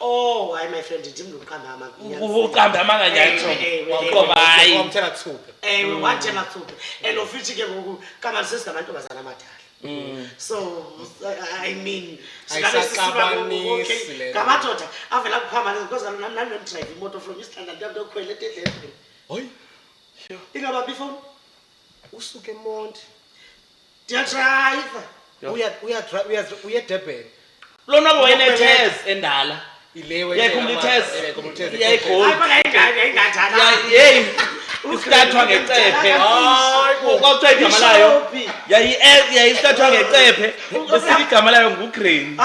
Oh, hayi my friend ndim lokuqamba amanga. uqambe amanga nyatsho ngoba hayi wamthela thuphe Wathela thuphe. And ofithi ke ngoku kama sesingamantombazana amadala. So I mean Ayisaqabanisi le. ngamadoda avela kuphambana because nami nami drive imoto from Eastland nto khwele endleleni. hoyi Ingaba before usuke emonti dia drive. uya Durban lona kwenethes endala ilewe yakhumbulithes communities yayigoli Ayingathana. hey isitathwa ngecephe kwakuthiwa igama layo yayisitathwa ngecephe besithi igama layo ngugreen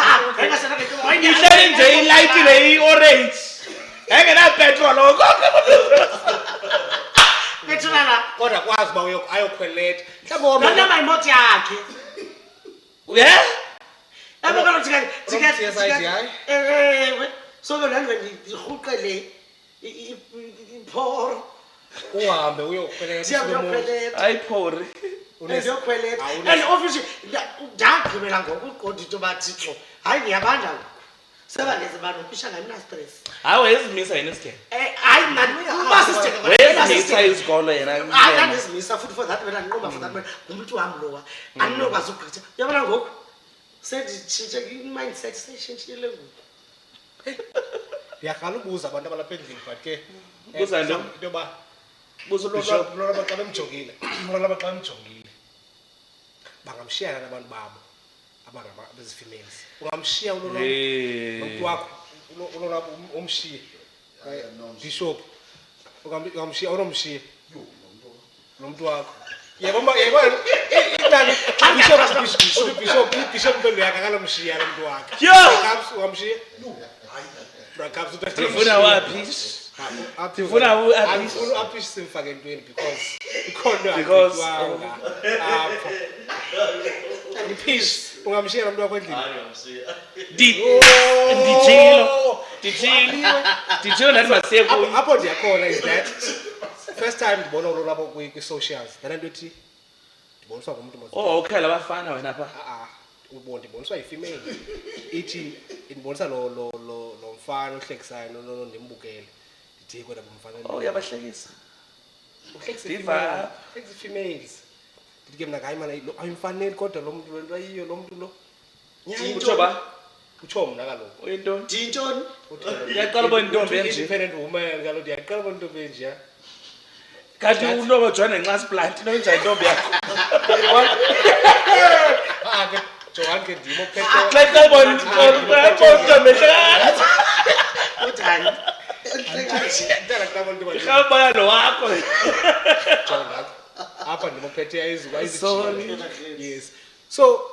Engasana ke ihleli nje ilight le i-orange engenapetrol Bethulana. kodwa kwazi uba ayokhweleta mhlawumbe Nona mayimoto yakhe. yeah Abakalo TSIDI? So ke nani ngihuqele iphoro. uhambe uyokhweleta Siyakhweleta. ayiphori Unezokhweleta. And office ndagqibela ngokuqonda into bathixo. Hayi ngiyabanda. Sebangeze abantu pisha ngani na stress. hayi wayezimisa yena isigebe Hayi mani ubasisitheke. wayezimisa isikolo yena Andizimisa futhi for that wena nqoba for that wena umuntu wami lowa. Andinokwazi ukugqitha. Uyabona ngoku senditshintshe i-mindset seshintshile ngoku. ndiyaqala ubuza abantu abalapha endlini but ke Buza nto? into yoba buzo bishop lona xa bemjongile lona xa bemjongile bangamshiyana nabantu babo bezifemales ungamshiya umuntu wakho ulona umshiye bishop ungamshiya unomshiya lo muntu wakho yebo bishop impilo yakhe akalomshiya lo muntu wakhe ungamshiya ndifuna waphi ndifuna aphi aphi simfake entweni because ikhona Because- apho ipish ungamshiya lo muntu wakho endlini ndijilo ndathi masiye kuyo apho ndiyakhona is that first time ndibona ulo lwabo kwi-socials nalento ethi ndiboniswa ngumntu ukhela abafana wena pha ndiboniswa yi-female ithi ndibonisa lo mfana ohlekisayo ndimbukele ndithi kodwa bomfana uyabahlekisa uhlekisa Diva. i-females ndithi ke mna hayi mana ayimfaneli kodwa lo muntu lento ayiyo lo muntu lo utsho ba utsho mna kaloku uyintoni Ndintoni? ndiyaqala ubona intombi enje independent woman kaloku ndiyaqala ubona intombi enje kanti unoba ujona nenxasiplanti noyenza intombi yakho ke Johan ke ndimo ophethe xa qala intombi Uthani? ndala xa abantu bathi rhabaya lo wakho Johan apha ndimo ophethe izuka Sorry. yes so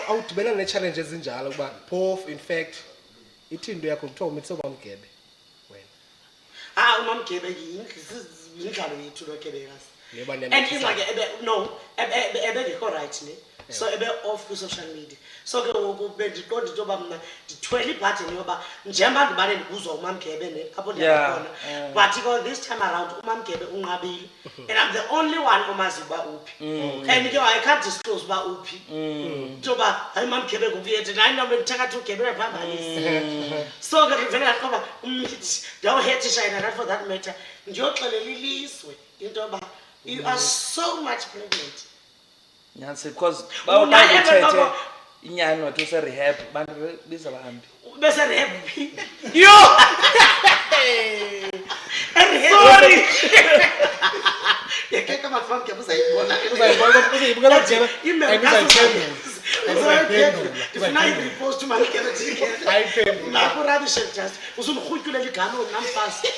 awudibena ne-challenge ezinjalo kuba phofu in fact ithi into yakho kuthiwa umithe ubamgebe wena Umamgebe yindlalo yethu lokebekazi. leba And it's like ebengekho right ne. So ebe off ku-social media. So ke ngoku bendiqonda into yoba mna ndithwele ibhadini yoba njengoba ndibane ndibuzwa umamgebe ne apho ndiyakhona. But this time around umamgebe unqabile. And I'm the only one omazi uba uphi. And ke I can't disclose uba uphi. Into yoba hayi umamgebe ngubuyethe hayi nombe ndithakathi ugebe phambanisi. So ke ndivele yaqoba umhithi ndawuhethisha yena that for that matter ndiyoxelela ilizwe into yoba you are so much pregnant. nyansi because Una bawuthethe ever inyani wathi userehab bantu biza bahambi Bese rehab. yo Sorry. Yekeka mafam ke uzayibona. uzayibukela kujela and Ndifuna i-repost mali ke lethi. ayiphendula Lapho rubbish just uzunirhutyulela igama namfasi.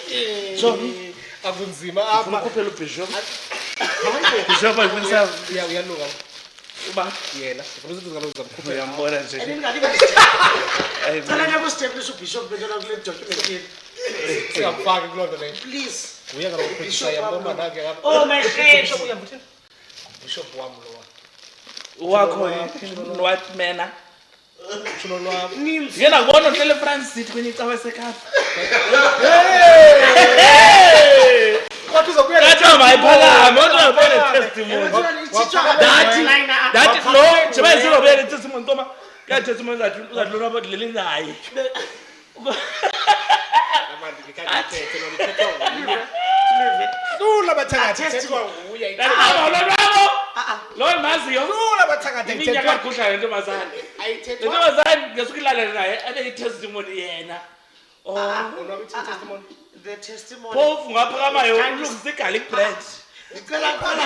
akunzima apha ukhuphela ubishop bishop ayifundisa uyaluka uba yena ufuna ukuthi uzamkhuphela uyambona nje Cela nyakuestablish ubishop bentona kule document yethu. singamfaki kuloo nto leyo Please. uye kaloku uphethisa yamboma nakhe Oh my friend. bishop wam lowa wakho what mena tshulo lwam Nimf. ngena kubona uhlele France City kwenye icawe sekhapha kodwa uzokuya kathi mayiphakame kodwa ubone testimony Dathi dathi no njengoba isizobeka testimony ntoma testimony uzadlula abadlele naye Abantu ngikhathethe lo lithethe nguye. Live. Lula bathakathi Attest thethwa nguye. lo maziyo Lula bathakathi iminyaka thethwa. yakudla lentombazane Ayithethwa. lentombazane ngesuku ilalela naye abe testimony yena Unwabi testimony. The testimony. phofu ngaphakamayo ulungisa garlic bread Ngicela qala.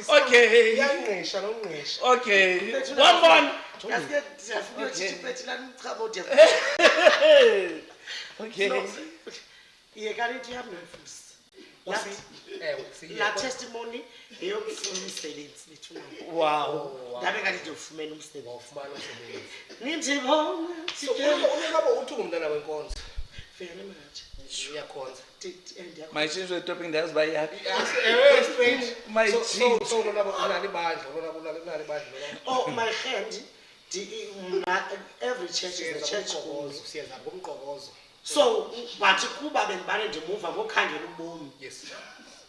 okay Yangisha nongisha. okay one more Yasike siyafuna ukuthi iphethe la nichabo dia. okay Ye kanti yami nomfusi. La testimony eyokufuna umsebenzi bethuna. wow Ngabe kanti nje ufumene umsebenzi. Ufumana umsebenzi. Nindibona. So unabo uthi umntana wenkonzo. Very much. Uyakhonza. mayishintshe topping ndazi bayaphi Strange. My So unabo unali bandla, unali bandla. Oh my friend, every church is a church goes. Siyenza ngomqokozo. So bathi kuba bengibane ndimuva ngokhangela ubomi. Yes.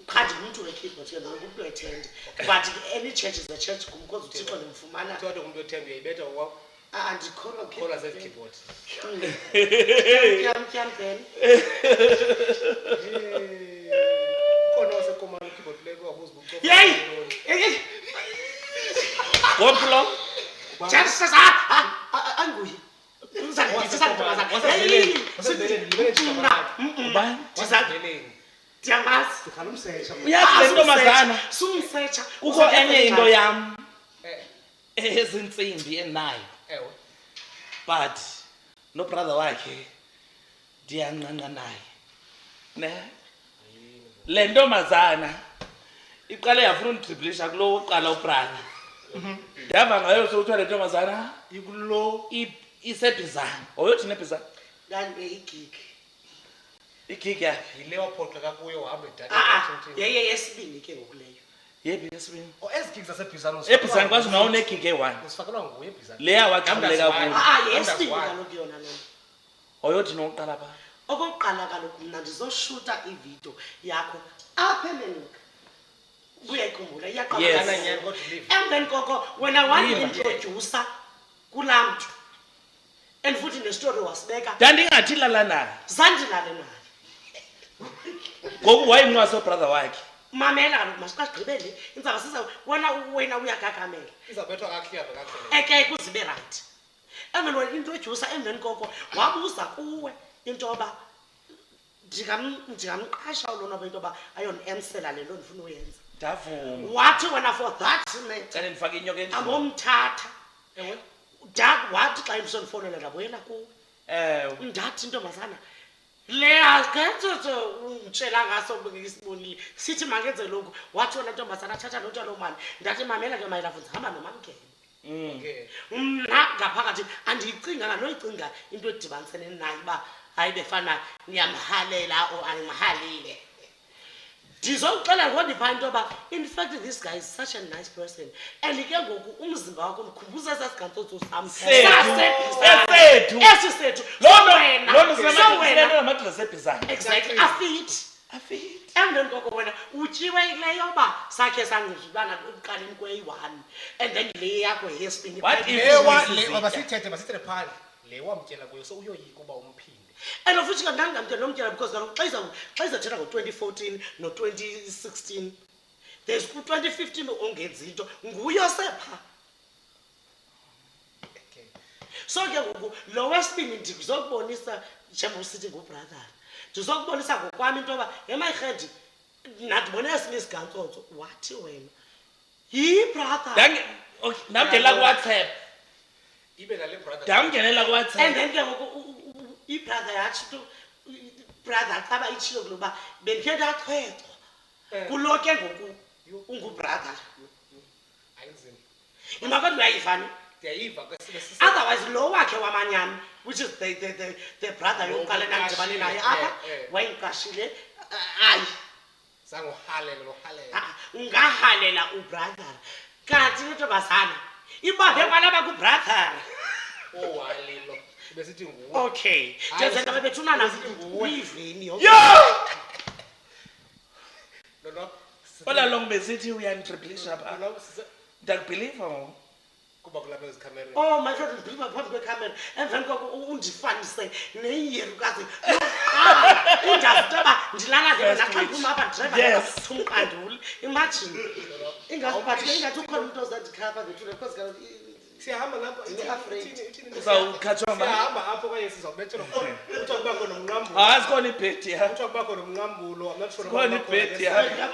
Kanti umuntu wekeyboard ke nomuntu attend. But any church is a church because uThixo nimfumana. Kodwa umuntu othemba uyayibetha ngoba Andikholwa khola ze keyboard. Kyam then. Khona wasekomana keyboard leko wabuza ukuthi. Yey! goplo Just anguyi. Ndiyamazi. uyazi le ntombazana Sumsearcha. kukho enye into yam ezintsimbi enayo Ewe. but no brother wakhe ndiyanqanqa naye ne le ntombazana iqale yafuna undidriblisha kulo uqala ubrana ndiyava ngayo sokuthiwa le ntombazana ikulo isebhizana oyothi nebhizana Igig. igig yaphi Yile waphoxa kakuyo uhambe Yeye yesibini ke ngokuleyo. yephi yesibini Ezi zasebhizana ebhizana kwazi ngawo negig eyi-1 usifakelwa nguye ebhizana. leya waxhamleka kuyo Yesibini kaloku yona lona. oyothi nokuqala pha Okokuqala kaloku mna ndizoshuta ividiyo yakho apha eMelika. Uyayikhumbula iyaqala Yes. Kodwa ulive. emveni koko wena Liva. wanintroducer kulaa mntu and futhi nestori wasibeka ndandingathi lala naye zandilale naye. ngoku wayinqwaso brother wakhe Mamela kaloku masiqagqibele intsaba wena uyagagamela Izabethwa kakuhle kakuhle. eke kuzibe right. Emveni wanintroducer emveni koko wabuza kuwe into yoba ndigamqasha ulonwabo into yoba ayondiemisela le nto ndifuna uyenza. ndavuma Wathi wena for that minute kane ndifake inyoka endlini angomthatha. Ewe. Wathi xa imsondifowunela ndabuyela kuwe. ewe Ndathi intombazana le akenze ungitshela ngaso ngisibonile sithi makenze lokhu wathi wena ntombazana thatha lotshalo mali ndathi mamela ke mayilafunza hamba nomamkele Okay. mna ngaphakathi andiyicinga ngaloyicinga into edibanisene nayo uba hayi befana niyamhalela or animhalile ndizokuxela ngondipha into yoba in fact this guy is such a nice person and ke ngoku umzimba wakho ndikhumbuza sasigantotso sam Esethu. esi sethu loo namadress ebhizana exactly afit afit emveni koko wena utyiwe kule yoba sakhe sangizubana ekuqaleni kweyi-1 and then le yakho yesibini What if- Le basithethe phandle. Le wamtyela kuyo so uyoyika uba umphinde. and futhi ndangamtya nomtyela because kaloku xa izathetha ngo-2014 no-2016 there's ku-2015 ongenzi into nguyosepha. Okay. So ke ngoku lo wesibini ndizokubonisa njengoba usithi ngubrother ndizokubonisa ngokwami into yoba emayirhedi nandibone esinye isigantsotso wathi wena yi-brother ndamngenela kuwhatsapp Ibe nale brother. ndamngenela and kuwhatsapp then ke ngoku ibrother yathi to brother xa bayitshilo kuloba bendikhe ndachwechwa kulo ke ngoku ungubrother Ayinzima. imakodwa uyayivani Ndiyayiva kwesibesisi. otherwise lo wakhe wamanyani which is the brother yokuqala nandibane naye apha wayengiqashile hayi Sangohalela lo halela. ungahalela ubrother kanti intombazana ibambe kwalaba kubrother. Oh walilo. Besithi nguwe. Okay njengoba bethunana uyiveni yo No. all along besithi uyandidriblisha pha No. ndakubhiliva ngoku ezikhamereni. Oh my friend ubhilipha phambi kwekhamera emveni koko undifanise neyerukazi indazi uba ndilala nje naxaphuma apha driver thumqanduli imagine ingaphathi ingathi ukhona umuntu ozandikhapha bethule because kaloku Siyahamba lapha uzawukhatshwa siyahamba apho okanye sizawubethelwa khona kuthiwa kuba khona umnqambulo. sikhona ibhedi ya Kuthiwa kuba khona umnqambulo. I'm not sure sikhona ibhedi ya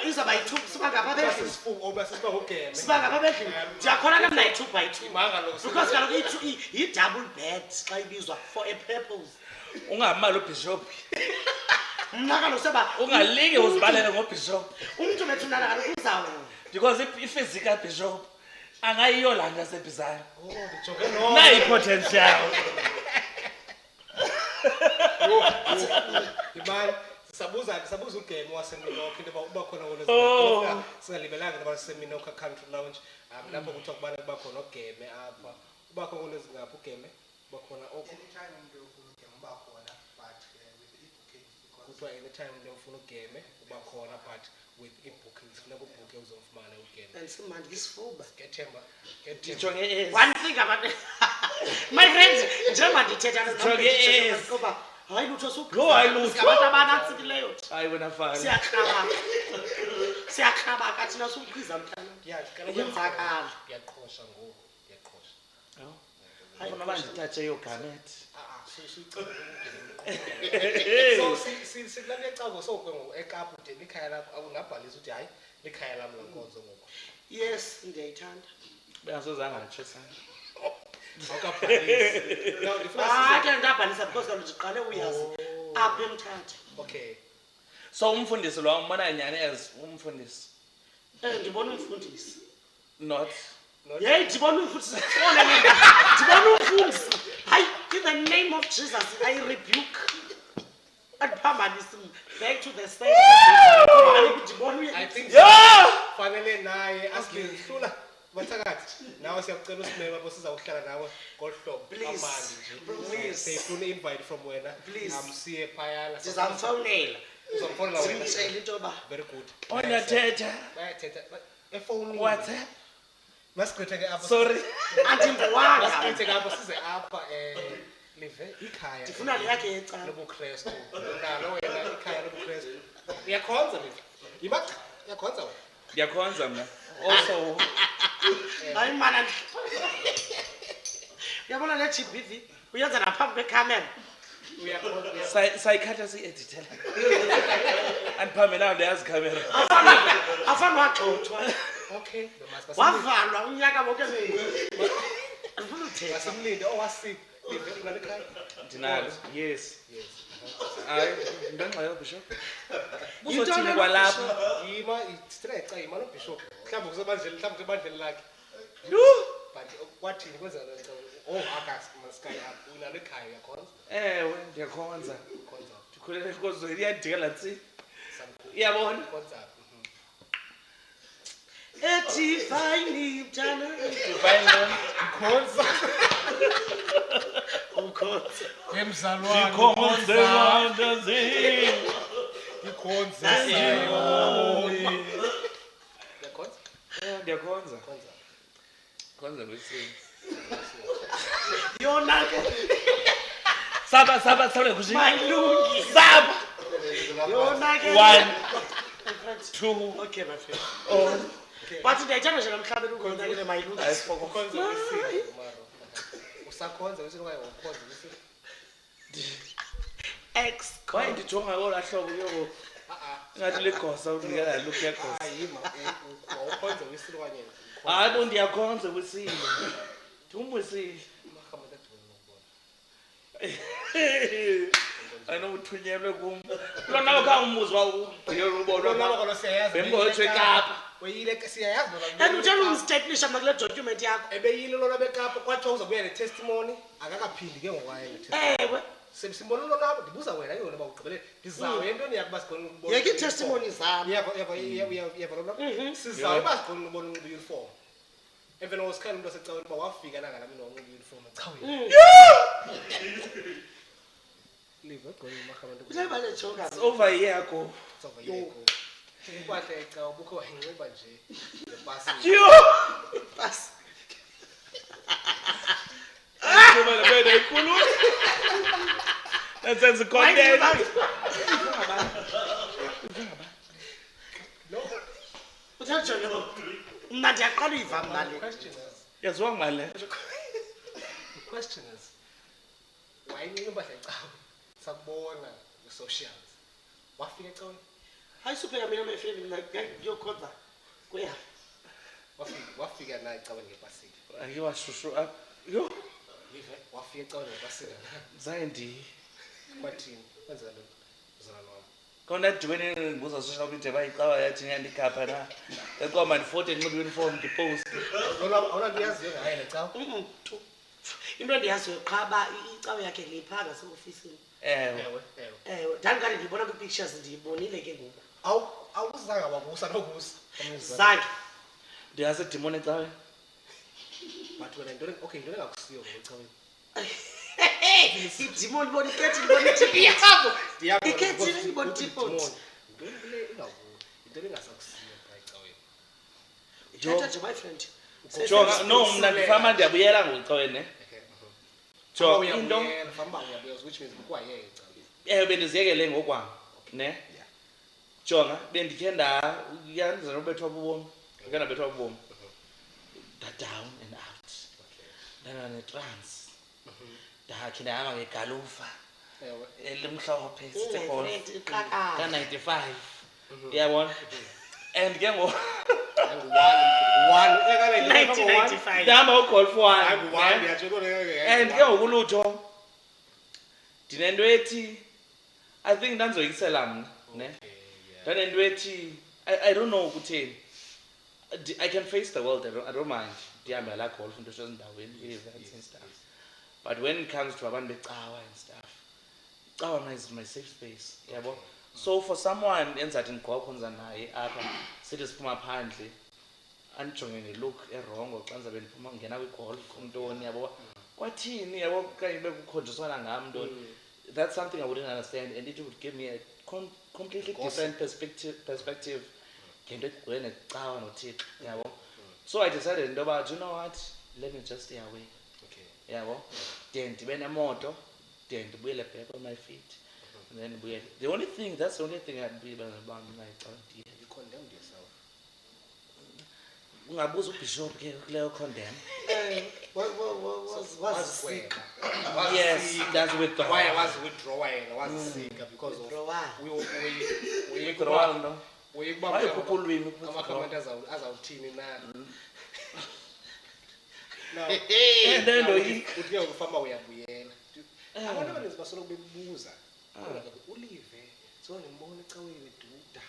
izawuba yi-2 siba ngapha bendlini sisiba ngugeme. siba ngapha bendlini ndiyakhona ke mna yi-2 by 2 Imanga lo because kaloku yi-double bed xa ibizwa for a purpose ungamali ubishop mna kaloku seba ungalinge uzibalele ngobishop umntu bethunana kaloku uzawo because ifizika bishop angayiyolanda sebhizayo ndijonge no. nayi-potential Imani sabuza ugame waseminokho into uba khona wona singalibelanga into baseminokho country lounge lapho kuthiwa kubana kuba khona ogeme apha uba khona wona ezingapha ugeme uba khona oko kuthiwa anytime into ufuna ugeme uba khona but with i-bookings funeka ubhuke uzomfumana ugeme. andisimandi isifuba Ngethemba ndijonge one thing about my friends njengoba ndithetha ngoba hayi lutho Lo, hayi lutho. abantu abanatsikileyo hayi wena fana siyakhrabaka thina suqhiza mntana Ngiyaqala ngiyaqhosha ngoku ngiyaqhosha. funa uba ndithathe yogamethi So sikulaa nyecago sowukwe ngoku eKapa ude likhaya lakho akungabhalisa ukuthi hayi likhaya lam la nkonzo ngoku. yes ndiyayithanda bengasozangatsho sana Awukabhalisi. Now ndifuna ke ndabhalisa because kaloku ndiqale uyazi apha emthatha okay. so umfundisi lo umbona nyani as umfundisi ndibona umfundisi not yeyi ndibona umfundisi ndibona umfundisi hayi in the name of Jesus I rebuke andiphambanisi back to the same ndibona I think yeah fanele naye asihlula bathakathi nawe siyakucela usimeme lapho sizawuhlala nawe ngohlobo amandi nje. Siyifuna invite from wena siye phayana ndizamfowunela uzamfonela wena ndimtshela into yoba very good. oyathetha Bayathetha efonini WhatsApp masigqithe ke apha sorry andimbuwanga masigqithe ke apha size apha live ikhaya ndifuna le yakhe yecala lobuKrestu unalo wena ikhaya lobuKrestu uyakhonza live ibacha uyakhonza wena ndiyakhonza mna also hayi mana uyabona le GBV uyenza naphambi kwekhamera uyakhonza sayikhatha siyi-edithela andiphambenanga ndiyazi khamera afana wagxothwa okay wavalwa unyaka wonke andifuna uthetha masimlinde owasiphi live unalo ikhaya ndinalo yes hayi ngenxa yobishop kuzothini kwalapha yima istretcha yima nobishop mhlawumbe kusebandleni mhlawumbe kusebandleni lakhe but kwathini kwenza August masky up unalo ikhaya uyakhonza ewe ndiyakhonza khonza ndikhulele enkozweni iyandikela ntsi iyabona khonza ethi fayini mtana divine khonza umkhonza emzalwane ndikhonze mandazi ikhonza yakhonza ndiyakhonza khonza khonza kwisini yona ke saba kushini mayilungi saba yona ke 1 2 okay my friend oh but ndiyayithanda nje namhlabeni ukuyona kule mayilungi ukhonza wesini maro usakhonza wesini kwaye ukhonza wesini ex kwaye ndijonga kola hlobo yoko ngathi ligosa unikela look yagosa ayima ukhonza wesini kwanye hayi bo ndiyakhonza wisile ndimbusile mahamada dwini ngobona ayinokuthunyelwe kum lona okha umuzwa ubhiyolo ubona lona kona siyayazi bembotshe eKapa weyile siyayazi and utshela umstechnisha makule document yakho ebeyile lona beKapa kwathiwa uzobuya ne-testimony akakaphindi ke ngokwaye ne-testimony ewe simbona ulonwabo ndibuza wena yona uba ugqibele ndizawuya entweni yakho uba sigqibele ukubona yeke i-testimony zam yeva lona sizawuya uba sigqibele ukubona unxiba i-uniform emveni wosikhala umntu wasecaweni uba wafika nangalamini wanxiba i-uniform cawe live egqoke umahamanda kulebale joga over here yakho uzawuva yekho impahla ecawa ubukho wahenxiba nje nepasi yo bas bene ikhuluma. That's the content. Uthatha mna ndiyaqala uyiva mna le. Question is, Yazwa ngale. the question is, why you impahla ecawe? Sakubona ku-socials. Wafika ecaweni? Hayi supheka mina mefeni mina ngiyokhonza kuya. Wafika na ecaweni ngebhasini. Angiwashushu up. Yo, Yive, wafika ecaweni ngebhasini. Zandi. Kwathini? Kwenzeka lo mzalwane wami. Kona diwene ngibuza social media bayicawa yathi ngiyandikapha na. Ekwa man photo enxiba uniform ngipost. Awuna ngiyaziyo ngaye le cawe? Into endiyaziyo qha uba icawe yakhe lipha ngaseofisini. Ewe. Ewe. Ndandikade ndiyibona kwii-pictures ndiyibonile ke ngoku. Awuzange wabusa nokusa. Zange. Ndiyase demon ecawe. But wena into engakusiyo ngecaweni. Idimoni ibona ikhethi ibona iTV yabo. Ikhethi ibona iTV. Into engasakusiyo ecaweni. Tata nje my friend. Jonga no mna ngifama ndiyabuyela ngocaweni. Jo into Famba uyabuya which means kukwayeke ecaweni. bendiziyekele ngokwami, ne? Jonga bendikhe yanza nobethwa bubomi. Ngeke nabethwa bubomi. Down and out. Ndana netrans. Ndakhe ndahamba ngegalufa. Ewe. Elimhlophe sisekhona. Iqaka. Ka-95. Uyabona? And ke ngo One. 1995. ndihamba ugolf one. One. Ngiyatshela And ke ngokulutho ndinento ethi I think ndandizoyikisela mna, ne? Ndanento ethi I don't know ukutheni. I can face the world. I don't mind. Ndihambe la golf into ezindaweni events and stuff. But when it comes to abantu becawa and stuff, cawa is my safe space. Yabo. So for someone enzathi ngigokhonza naye apha sithi siphuma phandle andijonge ngelook erongo xa ndizabe ndiphuma ngena kwigolf umntoni yabo kwathini yabo kanye bekukhonjiswana ngam ntoni. That's something I wouldn't understand, and it would give me a completely different perspective ngento egcwele necawa nothixo yabo. So I decided ntoba, do you know what, let me just stay away. Okay. Yabo. Then ndibe nemoto, then ndibuyele back on my feet. And then we that's the only thing I'd be about like You condemned yourself. ungabuza ubishop ke kuleyo condemn. Was sick. Yes, that's with the Why was withdrawing? Was sick because of we withdrawal no. we Why ukupulwini comment azawuthini na. Now, and then uthi ukufamba uyabuyela. Abantu abaninzi basoloko bebuza. Ulive so ngibona ecaweni duda.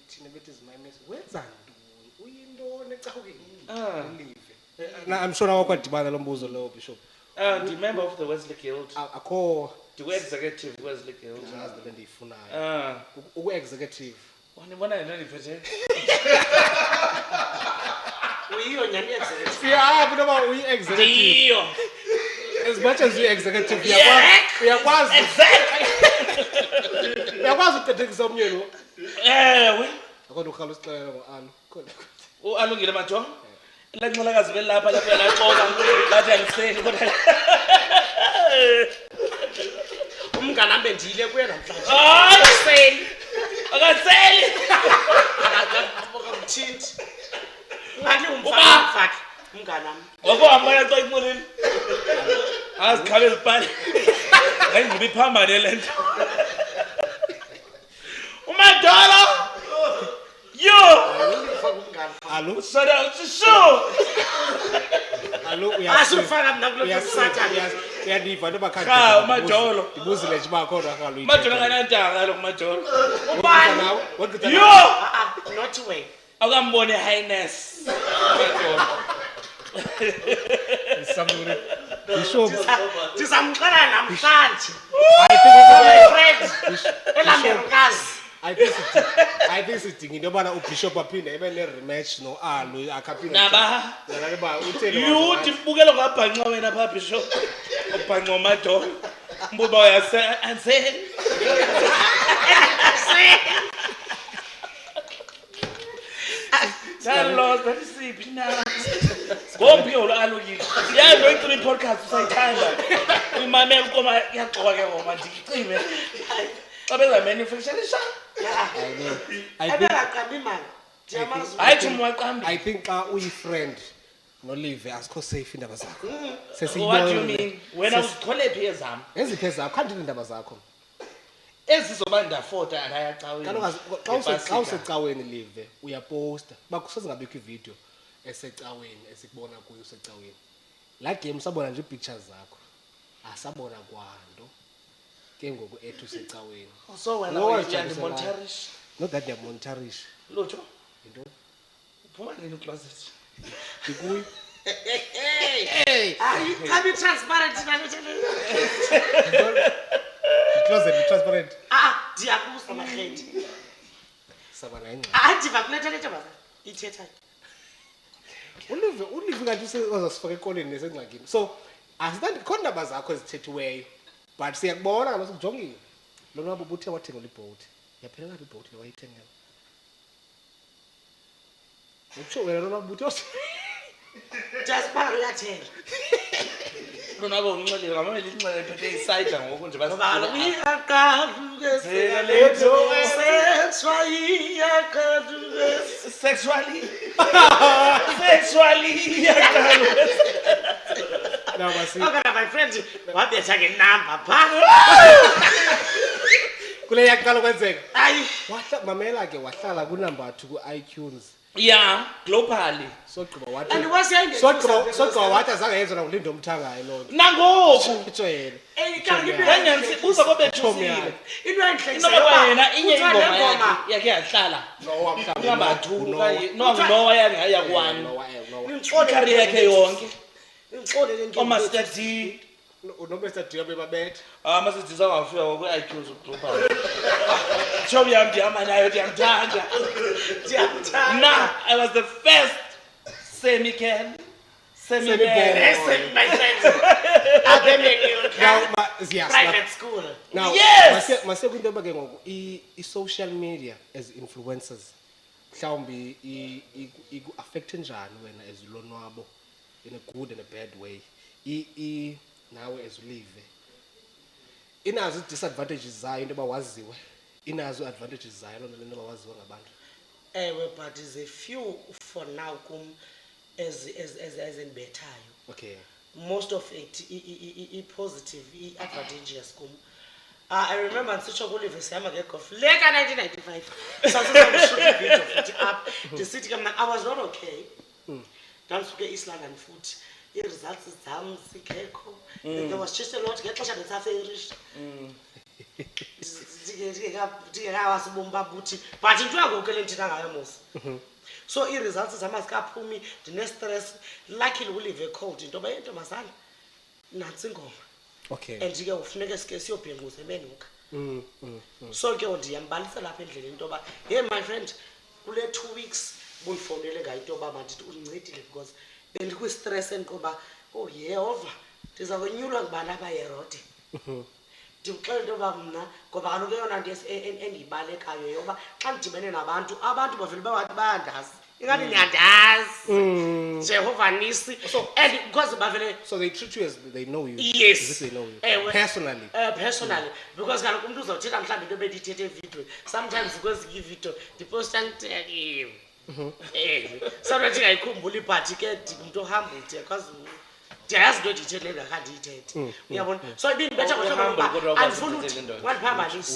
Thina bethi izimaimes wenza ntoni? Uyintoni ecaweni? Ulive. I'm sure awakwadibana lo mbuzo lo Bishop. the member of the Wesley Guild. Akho The executive Wesley Guild. nazi le ndiyifunayo. Uku-executive. Wanibona yena niphethe. Uyiyo nyani executive. Yeah, but about uyi-executive. Dio. As much as uyi-executive, uyakwazi. Uyakwazi ukutetekisa umyeni. Ewe. Akhona ukhalo sixelela ngo-Anu. Alungile majo. La nxolakazi belapha lapha laxoka lathi angiseni kodwa. Umngane ambe ndile kuye namhlanje. Hayi. Akaseli. Akamthinti. Ngathi umfaki umngane ami. Ngokuhamba yaxa iqoleni. Azikhabe izipali. Hayi ngibe phambane lento. Umadala. Yo. Alo, Sada sho. alo Asufaka mina kulo kusatha. uyadiva into bakhathi. Cha umadolo. Ibuzile nje bakhona akalo. Madolo kanantanga lo kumadolo. Ubani? Yo. Not way. Akambone highness. Somebody. Bishop. Ndizamxela namhlanje. I think My friend. Elamerukazi. I think sidinga into yobana uBishop aphinde ebe ne-rematch no-Alo akaphinde. Naba. Ba utheni Yuthi bukelo ngabhanqa wena pha Bishop. Ubhanqa umadolo. Mbuba uyase anse. Hello, that is siphi na. Ngomphi lo alukile. Yebo Uyicima i-podcast usayithanda. Uyimamela ukoma iyaxoka ke ngoma ndicime. Xa bezamanufacturisha. Abengaqambi imali. Ndiyamazi. Hayi thi mwaqambi. I think xa uyi-friend nolive asikho safe indaba zakho. What do you mean? Wena uzithole phi ezam? Eziphi ezakho khanti indaba zakho. Ezizoba ndafota ndayacaweni. Kaloku xa usecaweni live uyaposta. Bakusoze ngabikho ivideo esecaweni esikubona kuyo usecaweni. La game sabona nje pictures zakho. Asabona kwanto. Ke ngoku ethu secaweni. So wena uyandimonitarish. Not that you're monitarish. Lutho. Into. Uphuma nini closet? Dikuyi. Hey. Are you transparent? Closet transparent. Ndiyakuza makhenti. Sabana ingqa. Ndiva kunetha baza. Ithetha. Ulive kanti uzasifaka ekoleni nesengxakini. So asithandi khona indaba zakho ezithethiweyo. But siyakubona ngamase kujongile. Lo nabo ubuthe wathenga iboat. Yaphelela iboat le wayithengela. Utsho wena lo nabo ubuthe Just para uyathenga. Lona bonxelile ngamamela inxele ephethe isayida ngoku nje Ngoba basithi. uyaqaluke Sexually iyaqaluke. Now masi Okay, my friend, wabetha ngenamba pha. kule yaqala kwenzeka. Hayi, Mamela ke wahlala ku number 2 ku iTunes. Yeah, globally. Sogqiba wathi and wasiyayenge. sogqiba wathi azange yenze na ulindo umthangayo lo nto. Nangoku. Itsho yena. Nganyanisibuza kobethusile. Into enhle Inoba wena inye ingoma yakhe yahlala. No mhlawumbe. Ngaba 2 okanye no yaya ku1. No. Career yakhe yonke. Ngixole le nto. Master D. Unomester D bebabethe. Master D sangafika ngoku iTunes globally. Show yam ndihamba nayo ndiyamthanda. Nah, I was the first semi-can. Listen, my friends. Now, Private school. now Yes! mase kwinto yoba ke ngoku i-social media as influencers mhlawumbi iku-affecte njani wena as ulonwabo in a good and a bad way nawe as ulive inazo i-disadvantages zayo into yoba waziwe inazo i-advantages zayo loo nto le nto yoba waziwe ngabantu. But there's a few for now as endibethayo. Okay. Most of it positive, advantageous kum. I remember nsitsho kulive sihamba ngegof leka 1995 sasizamshuta video futhi up ndisithi ke mna I was not okay. Ndandisuke East London futhi i-results zam zikekho. There was just a lot ngexesha ndisaferish. Ndingekawasibomi babuthi but into yangoku le ndithetha ngayo mos. So i-results zam azikaphumi ndine-stress luckily ulive cold into yoba yentombazana nantsi ingoma. Okay. And ke ufuneka sike siyobhenguza emenuka. So ke ndiyambalisela apha endleleni into yoba hey my friend kule 2 weeks bundifowunele ngayo into yoba mandithi undincedile because bendikwi-stress endiqoba oh Yehova ndiza kwenyulwa ngubani abayerode. Ndikuxela into yoba mna ngoba kaloku eyona nto endiyibalekayo yoba xa ndidibene nabantu abantu bavele bawathi bayandazi ingathi ndiyandazi Jehova nisi and because bavele. So they treat you as they know you. Yes. As if they know you. Personally. Personally because kaloku umuntu uzothetha mhlawumbi into ebendiyithethe evidweni sometimes kwezinye iividiyo ndiposta nditekiwe. Sawuthi ngayikhumbula ibhathi ke ndingumntu ohamba ude kwazi ndiyayazi into endiyithethe engakhandiyithethe uyabona so ibindibetha ngohlobo andifuni wandiphambanisa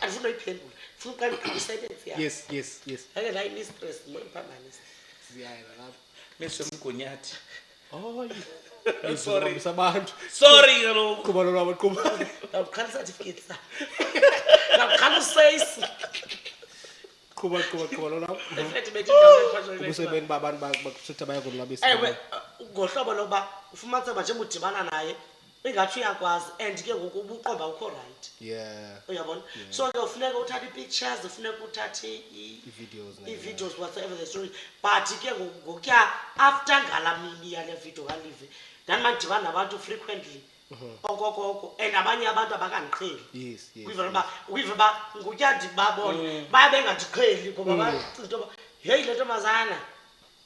andifuna uyiphendula funa uqala isebensi yakho. Yes. ake ndayini-stress ndiphambanisa Siyayela lapho. Mr. Oh, sorry. Abantu. Sorry kaloku. Kuba lo lwabo kuba. ndawuqala i-certificate sam ndawuqala useyisi Kuba lo lwabo. efethi bethi Usebenzi babantu bakusitha bayakonwabisa. ewe ngohlobo lokuba ufumanise uba njengoba udibana naye ingathi uyakwazi and ke ngoku ubuqomba ukho right. Yeah. Uyabona so ke ufuneka uthathe i-pictures ufuneka uthathe i-videos whatever the story but ke ngokuya after ngala mini yale video kalive ndandimandibana nabantu frequently okokoko and abanye abantu abakandiqheli. Yes. uyive ba ngokuya ndibabona baya bengandiqheli ngoba bacinga into yoba heyi le ntombazana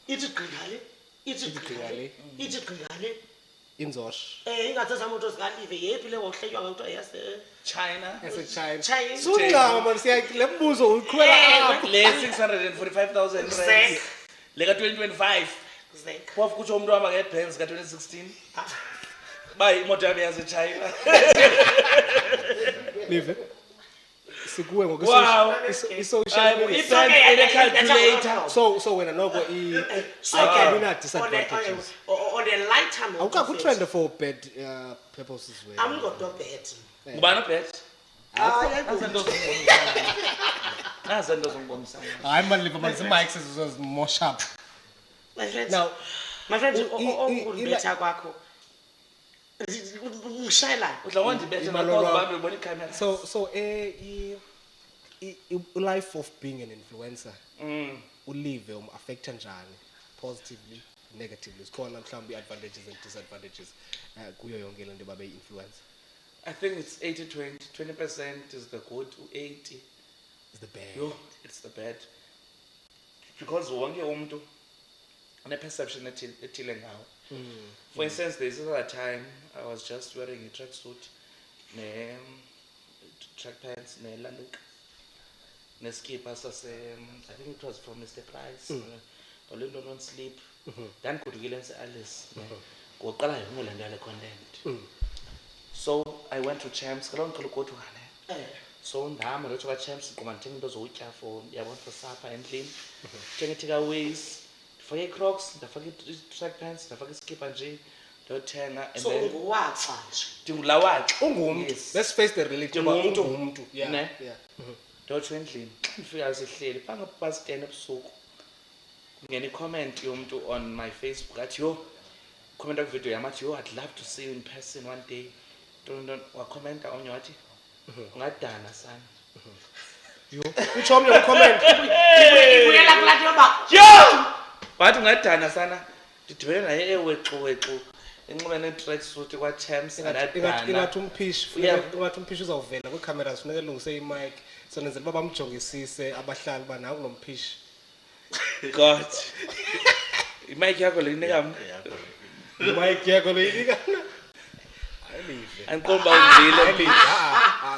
ithi gqingale ithi gqigale ithi gqigale Inzosh. ingathatha moto sikalive yephi le ngohletywa ngokuthiwa yase China. Ese-China. China. Sungawa man le mbuzo uyikhwela apho. Le 645,000 Zek. rands. Le ka-2025. Zek. Phofu kutsho umuntu ohamba nge-Benz ka-2016. Ba imoto yami yaseChina. Live. Sikuwe Wow. social media. I-bank ine-calculator. So wena noko So disadvantages. on a lighter note. Awukakho trend for bad purposes wena. I'm not a bad. Ngubani obet? Nazo nto zongibonisa. Hayi man live man mics zimosha up. My friend. Now My friend, ukulibetha kwakho. Ngishayela. Udla ngondibethe ngaphoze bami ubona ikamera. So life of being an influencer. Ulive affecta njani positively negatively. Sikhona mhlawumbe advantages and disadvantages kuyo yonke lento babe influencer. I think it's 80-20. 20% is the good, 80 Is the bad. yo, it's the bad. Because wonke umuntu une-perception ethile ngawo. For instance, there's another time I was just wearing a tracksuit, track pants, laluka, skipper I think it was from Mr. Price, Orlando non sleep. Then could you say Alice? Go color you content. So I went to Champs, go to Hane. So I'm going to Champs, go and take those week for supper and clean. Take takeaways. Forget Crocs, the forget track pants, the forget skip and G, the tenner, and So then Ungumuntu. yes. Let's face the reality. Ungumuntu. Yeah. Ne? Yeah. Don't clean. If you guys are panga past 10 episode. Any comment on my Facebook at you comment on video I'm at you, I'd love to see you in person one day. Don't comment on your ngadana son. You utsho omnye ucomment. ibuyela kulathi yoba Yo! But ngadana sana. Ndidibene naye ewexu enxibene tracksuit kwa Champs Ingathi ngadana. umphishi Yeah. ingathi umphishi uzawuvela kwi-cameras funeka elungise imic so nenzela uba bamjongisise abahlali uba naku nomphishi. God. Imic yakho le inika mna. Imic yakho leyinika. Angiqomba ungile.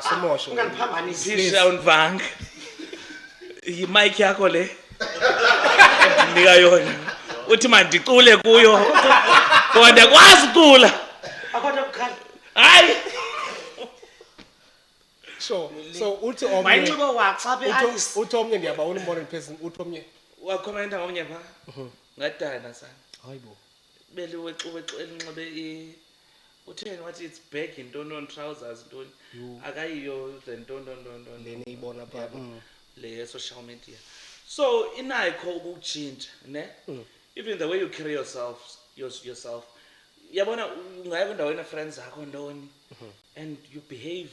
Somosho. ungandiphambanisi. Pisha undvanga. Imic yakho le. Ndinika yona. Uthi mandicule kuyo. Kodwa kwazi ucula. Akhona ukukhala. Hayi. So uthi omnye Mayinxibo WhatsApp eIce. uthi omnye ndiyabawona umbona in person uthi omnye. Wakhomenta ngomnye pha. Ngadana sana. Hayibo. Beliwexu elinxibe utheni wathi it's back intoni on trousers intoni. Akayiyo zentoni. Leni ibona pha. Le social media. So inayikho ukutshintsha ne? Even the way you carry yourself. Yabona ungaya kwindaweni friends zakho ntoni and you behave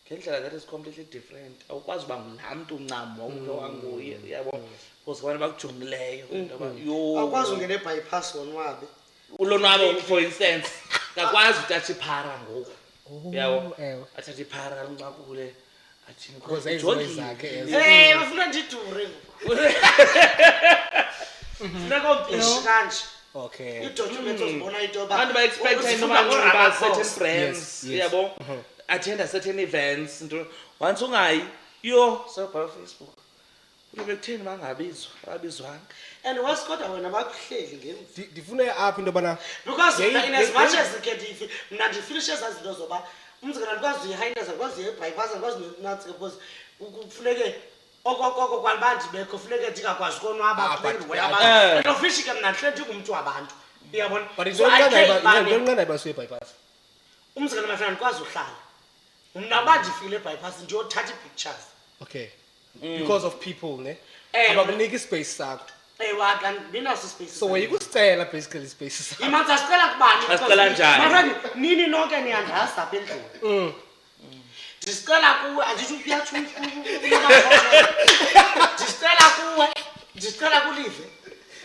ngendlela that is completely different. Awukwazi uba ngulamuntu ncam wanguye yabo because abantu bakujongileyo ngoba yo Awukwazi ungena ebypass wonwabe. ulonwabo for instance akwazi uthatha iphara ngoku yabo ewe. athatha iphara lunqakule athi Because ezinto zakhe ezo. Bafuna ndidure. Funeka ubhishi kanje. Okay. I-documents ozibona into yoba abantu ba-expecta into uzifuna yoba ngo-rubber certain cross. brands Yes. yabo attend certain events into once ungayi yo sobhala Facebook ube kutheni abizwanga And wasikodwa wena bakuhleli ngemva. Ndifune apha into yobana Because Yeah, in as much as mna ndifinishe ezaa zinto zoba umzekelo andikwazi uyihaineza andikwazi uyibypass andikwazi nonatsi because kufuneke okokoko kwaliba ndibekho funeke ndingakwazi ukonwaba kulendiwe abantu and ofishi ke mna ndihle ndingumntu wabantu uyabona but So I can't ban it. ndonqanda basuye bypass. Umzekelo my friend andikwazi uhlala mna uba ndifikile ebypass ndiyothatha ii-pictures Okay. Because of people ne. Eh, Abakunika ispace sakho. ewa ndinaso ispace So where you could stay basically space sakho. imanzi asicela kubani Asicela njani? my friend nini nonke niyandazi apha endlini ndisicela kuwe andithi uyatsho ndisicela kulive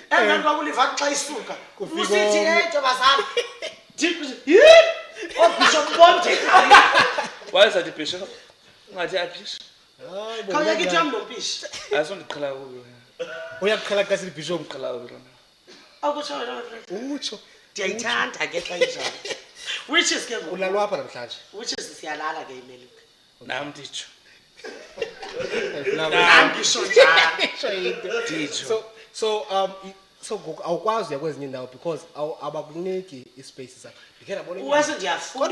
emveni kwakulive athi xa isuka usithi ntobazana oobhishop bomde wayesathi bishop ungathi aphisha khawuyeka ithi yam nompishi asondiqhala kuyo Uyaqhala xa sithi bishop. qhala kuyo Akutsho wena my friend. utsho Ndiyayithanda ke xa injalo. Which is ke ngoku. ulalwa apha namhlanje Which is siyalala ke iMelika. nam nditsho Angisho njalo. Sho into. nditsho So ngoku awukwazi uya kwezinye indawo because abakuniki ispace sakho ndikhe ndabona Uwase ndiyafuna.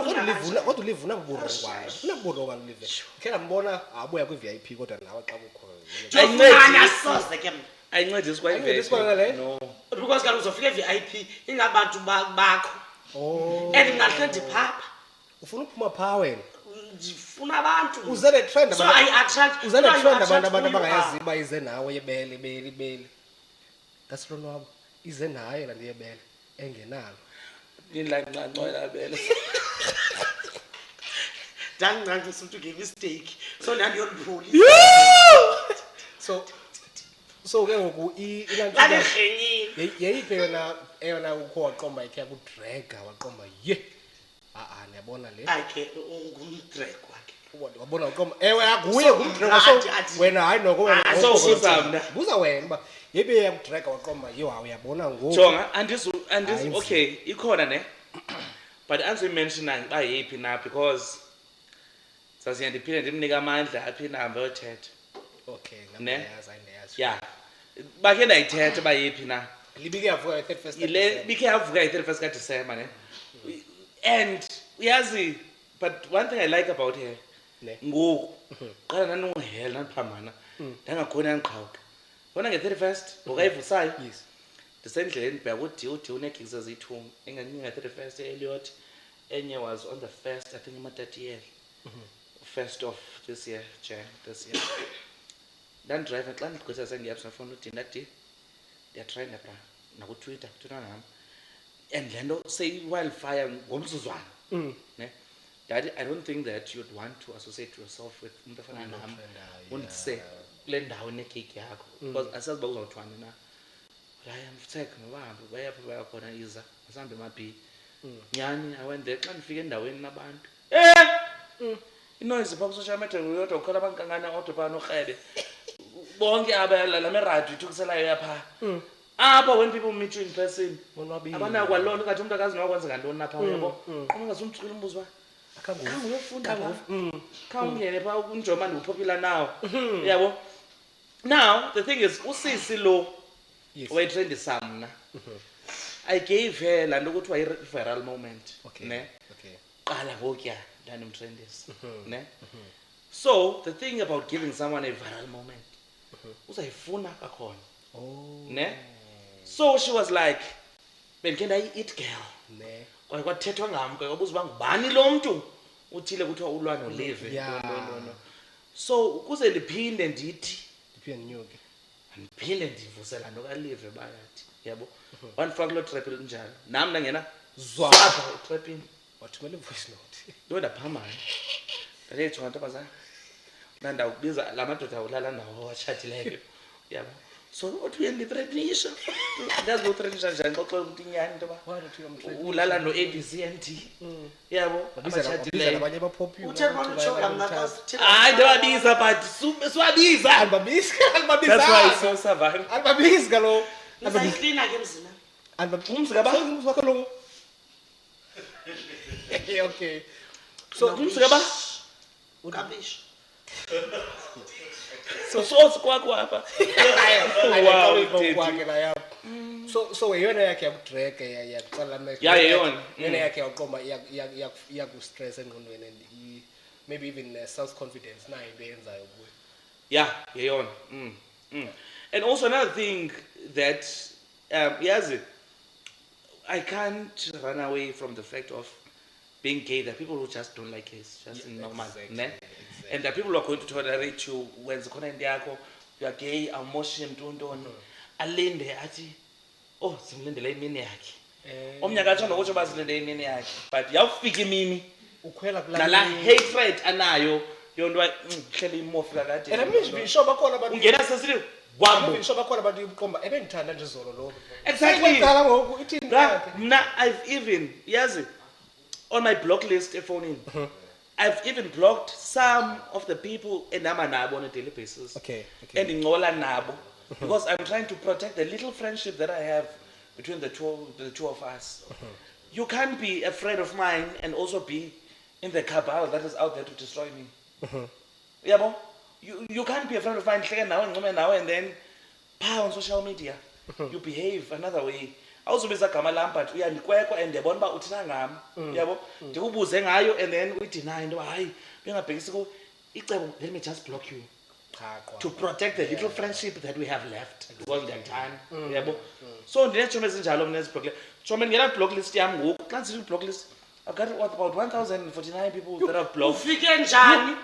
kodwa ulivuna buburongwana funa buburongwana ulive ndikhe ndambona abuya kwi-VIP kodwa nawe xa kukho Ndiyafuna soze ke mna. ayincedisi Ayincedisi kwa le? no Because kaloku uzofika e-VIP ingabantu bakho. oh And ngahle ndiphapha. ufuna uphuma phaa wena Ndifuna abantu. uze le trend So I attract. uze le no, I trend attract abantu who you abangayazi are. uba ize nawe yebele ndasilonwabo ize naye laa nto yebele engenalo ndinlancancoyelabele Ndandincantisa ukuthi nge-mistake. So ndandiyolipholisa. so ke ngoku Ndandihlenyile. yeyiphi eyona ukho waqomba ikhe yakudraga waqomba ye ndiyabona le Ayikhe ungumdrekwa ke. wabona waqomba ewe akuye ngumdraga so wena hayi noko wena so buza mna buza wena uba yeyiphi eyakudraga waqomba yo uyabona ngoku jonga Hayi, okay ikhona ne but andizoyimenshina uba yeyiphi na because sasiye ndiphinde ndimnike amandla aphinde ahambe yothetha okay Ne? ndayazi ya bakhe ndayithetha uba yeyiphi na libike yavuka i-31st yile bikhe yavuka yi-31st kaDisemba ne and uyazi but one thing I like about her Ne. ngoku qala ndandiwuhela nandiphambana ndangakhona yandiqhawuka bona nge-31st ngokayivusayo yes ndisendleleni ndibheka udi uneegigs eziyi-2 engenye nge-31st eEliot enye was on the 1st I think ima-30th 1st of this year Jan this year ndandidrayiva xa ndigqitha sendiapps nafona udina di ndiyatrenda bra nakutwitter kuthina nam and le nto seyi-wildfire ngomzuzwana ne daddy I don't think that you'd want to associate yourself with umntu ofana nam undise kule ndawo nekeyiki yakho because asazi uba uzawuthwani na but I am sick nobahambe bayapha bayakhona iza masihambe emabhi nyani I went there xa ndifika endaweni nabantu inoise phaa ku-social media yodwa kukhona abankankana odwa phaa norhebe bonke abalameradio ithukiselayo yaphaa apha when people meet you in person abanayo kwaloo nto ngathi umntu akazi nokwenzeka ntoni napha uyabo qoma ngazumcula umbuzo uba khange uyofunda phaa khange ungene phaa unjoma ndiwupopular now yabo now the thing is usisi lo wayethrendisaa mna I gave her laa nto kuthiwa i-viral moment ne qala ngokuya ndandimtrendisa ne so the thing about giving someone a viral moment uzayifuna kakhona ne so she was like bendikhe ndayi-it girl ne kwaye kwathethwa ngam ke wabuza uba ngubani lo mntu uthile kuthiwa ulwa nolive Yeah. no. So ukuze ndiphinde ndithi ndiphinde ndinyuke ndiphinde ndivuse laa nto kalive bayathi yabo wandifaka kuloo trap elinjalo nam ndangena zwapha etrapini wathumela i-voice note ndo ndaphambana ndanejonga ntombazana ndandawubiza la madoda ulala ndawo watshatileyo yabo so uthi uyandithreatisha ndazi ngotreatisha njani xoxela umntu inyani into yoba Why don't you am ulala no-ABC and D yabo wabiza abatshatileyo nabanye abapopular Uthe kwakutshoka mna xa sithetha. hayi ndiwabiza but siwabiza alibabizi that's why it's so savant alibabizi kaloku Uzayiklina ke mzina. umzi kaba umzi wakho lo okay so umzi kaba Ukabishi. so sikwakho apha so yeyona yakhe yakudraga yakutsala Yeah, yeyona. yona yakhe yaqomba iyakustress engqondweni and maybe even self-confidence nayo into eyenzayo kuyo yeah yeyona and also another thing that yazi I can't run away from the fact of being gay. There are people who just don't like gays, just normal, exactly, ne? And there are people who are going to tolerate you when the khona into yakho you are gay awumoshe mntu alinde athi oh simlindele imini yakhe omnye akatsho nokutsho bazilinde imini yakhe but yawufika imini ukhwela nala hatred anayo yonto hlele imofi kakade and I'm sure bakhona abantu ungena sesile wambo I'm sure bakhona abantu uqomba ebengithanda nje izolo lo exactly Qala ngoku ithini yakhe mna I've even yazi on my block list ephonini I've even blocked some of the people enama nabo on a daily basis okay endincola nabo because I'm trying to protect the little friendship that I have between the two of us. You can't be a friend of mine and also be in the cabal that is out there to destroy me. Yabo? You can't be a friend of mine and then on social media. You behave another way. Also biza gama lam but uyandikwekwa and ndiyabona uba uthina ngam. Yabo? Ndikubuze ngayo and then we deny into hayi bengabhekisi ku icebo, let me just block you. To protect the little friendship that we have left because we are done. Yabo? So ndinetshomi ezinjalo mna eziblock. So ngena block list yam ngoku. Xa ndisithi block list, I've got about 1,049 people that I've blocked. Ufike njani?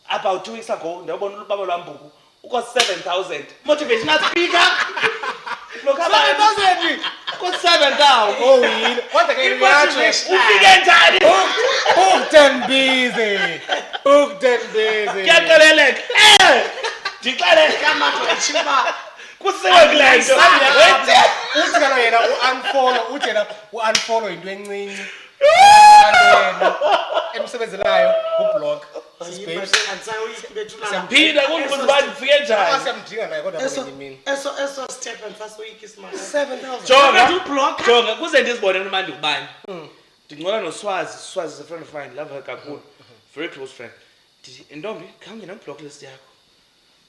About 2 weeks ago, ndabona ubaba lwambuku uko 7,000 motivational speaker. Look 7,000. Uko 7,000. Oh yini. Kodwa ke ngiyatsho Ufike njani? Hooked and busy. Hooked and busy. Kuyaxeleleka. Ndixelele Kamatho echipa. kusiwe kule nto. Uthi kana yena u-unfollow, uthi yena u-unfollow into encinci. Yena emsebenzelayo ublock. Phinda kundibuza uba ndifike njani. Siyamdinga naye kodwa kwenye imini. Eso step and first week is my 7,000. Jonga kuze ndizibone noma ndikubani. Ndincola noSwazi, Swazi is a friend of mine, love her kakhulu. Very close friend. Ndithi Ntombi, khawunge block list yakho.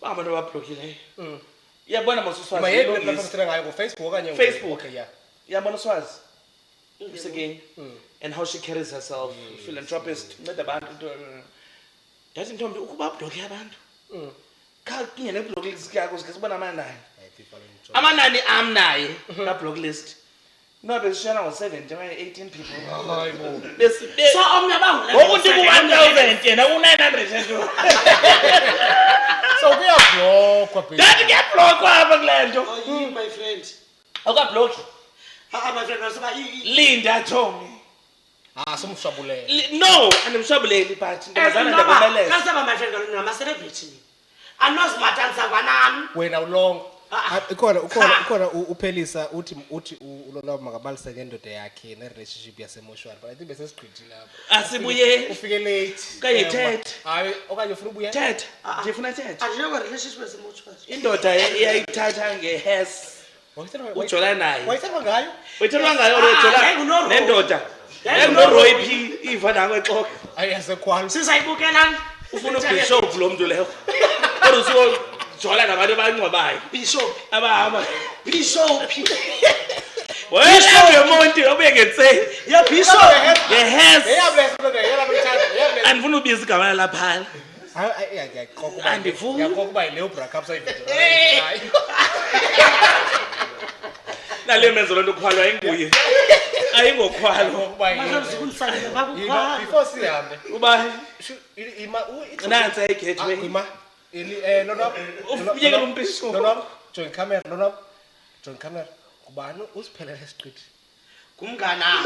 Abantu abablokileyo. Yabona mos uSwazi. Mayeke lapha ngayo ku Facebook okanye Facebook. Okay, yeah. Yabona uSwazi. Again. And how she carries herself, philanthropist, nceda abantu. Yathi Ntombi ukuba bloke abantu. Kha kungene block list yakho sikubona amanani. Amanani am naye ka block list. No, besishana ngo-70, 18 people. Hayibo. So omnye abangule. Ngokuthi ku-1,000 yena u-902. So kuyablockwa baby. Ndathi kuyablockwa apha kule nto. Oh, you my friend. Awukabhlokhi? My friend waseba Linda Chomi. Somshabulele. No, andimshabuleli but ndingazana ndakumeleza. Kasaba my friend ngama celebrity. Anozimatanisa kwanami. Wena ulong. Ukhona uphelisa uthi ulolwa makabalise ngendoda yakhe ne-relationship yasemoshwari but I think bese sigqithi lapho. Asibuye. Ufike late. Kanye Thethe. Hayi okanye ufuna ubuya? Thethe. Ndifuna Thethe. Andinako relationship yasemoshwari. Indoda iyayithatha ngehes. Ujola naye. Wayithelwa ngayo? Wayithelwa ngayo ujola nendoda. Roy P iva nango exoka. Ayasekhwala. Sisayibukelani? Ufuna ubishop lo muntu leyo. Kodwa usuke jola nabantu abangcwabayo. Bishop. Abahamba. Bishop. Bishop yomuntu obengetse. Yeah, Bishop. Yes. Yeyabulesa Andifuna ubiza igama lapha. hayi Andifuni. yakokuba yileyo breakup sayivideo. Nale menzo lonto khwalwa ayinguye. Ayingokhwalo. Before sihambe Uba ima nansi ayigethwe. ima lona Ufike lombisho. lona join camera lona join camera kubani usiphelele street Kumngana.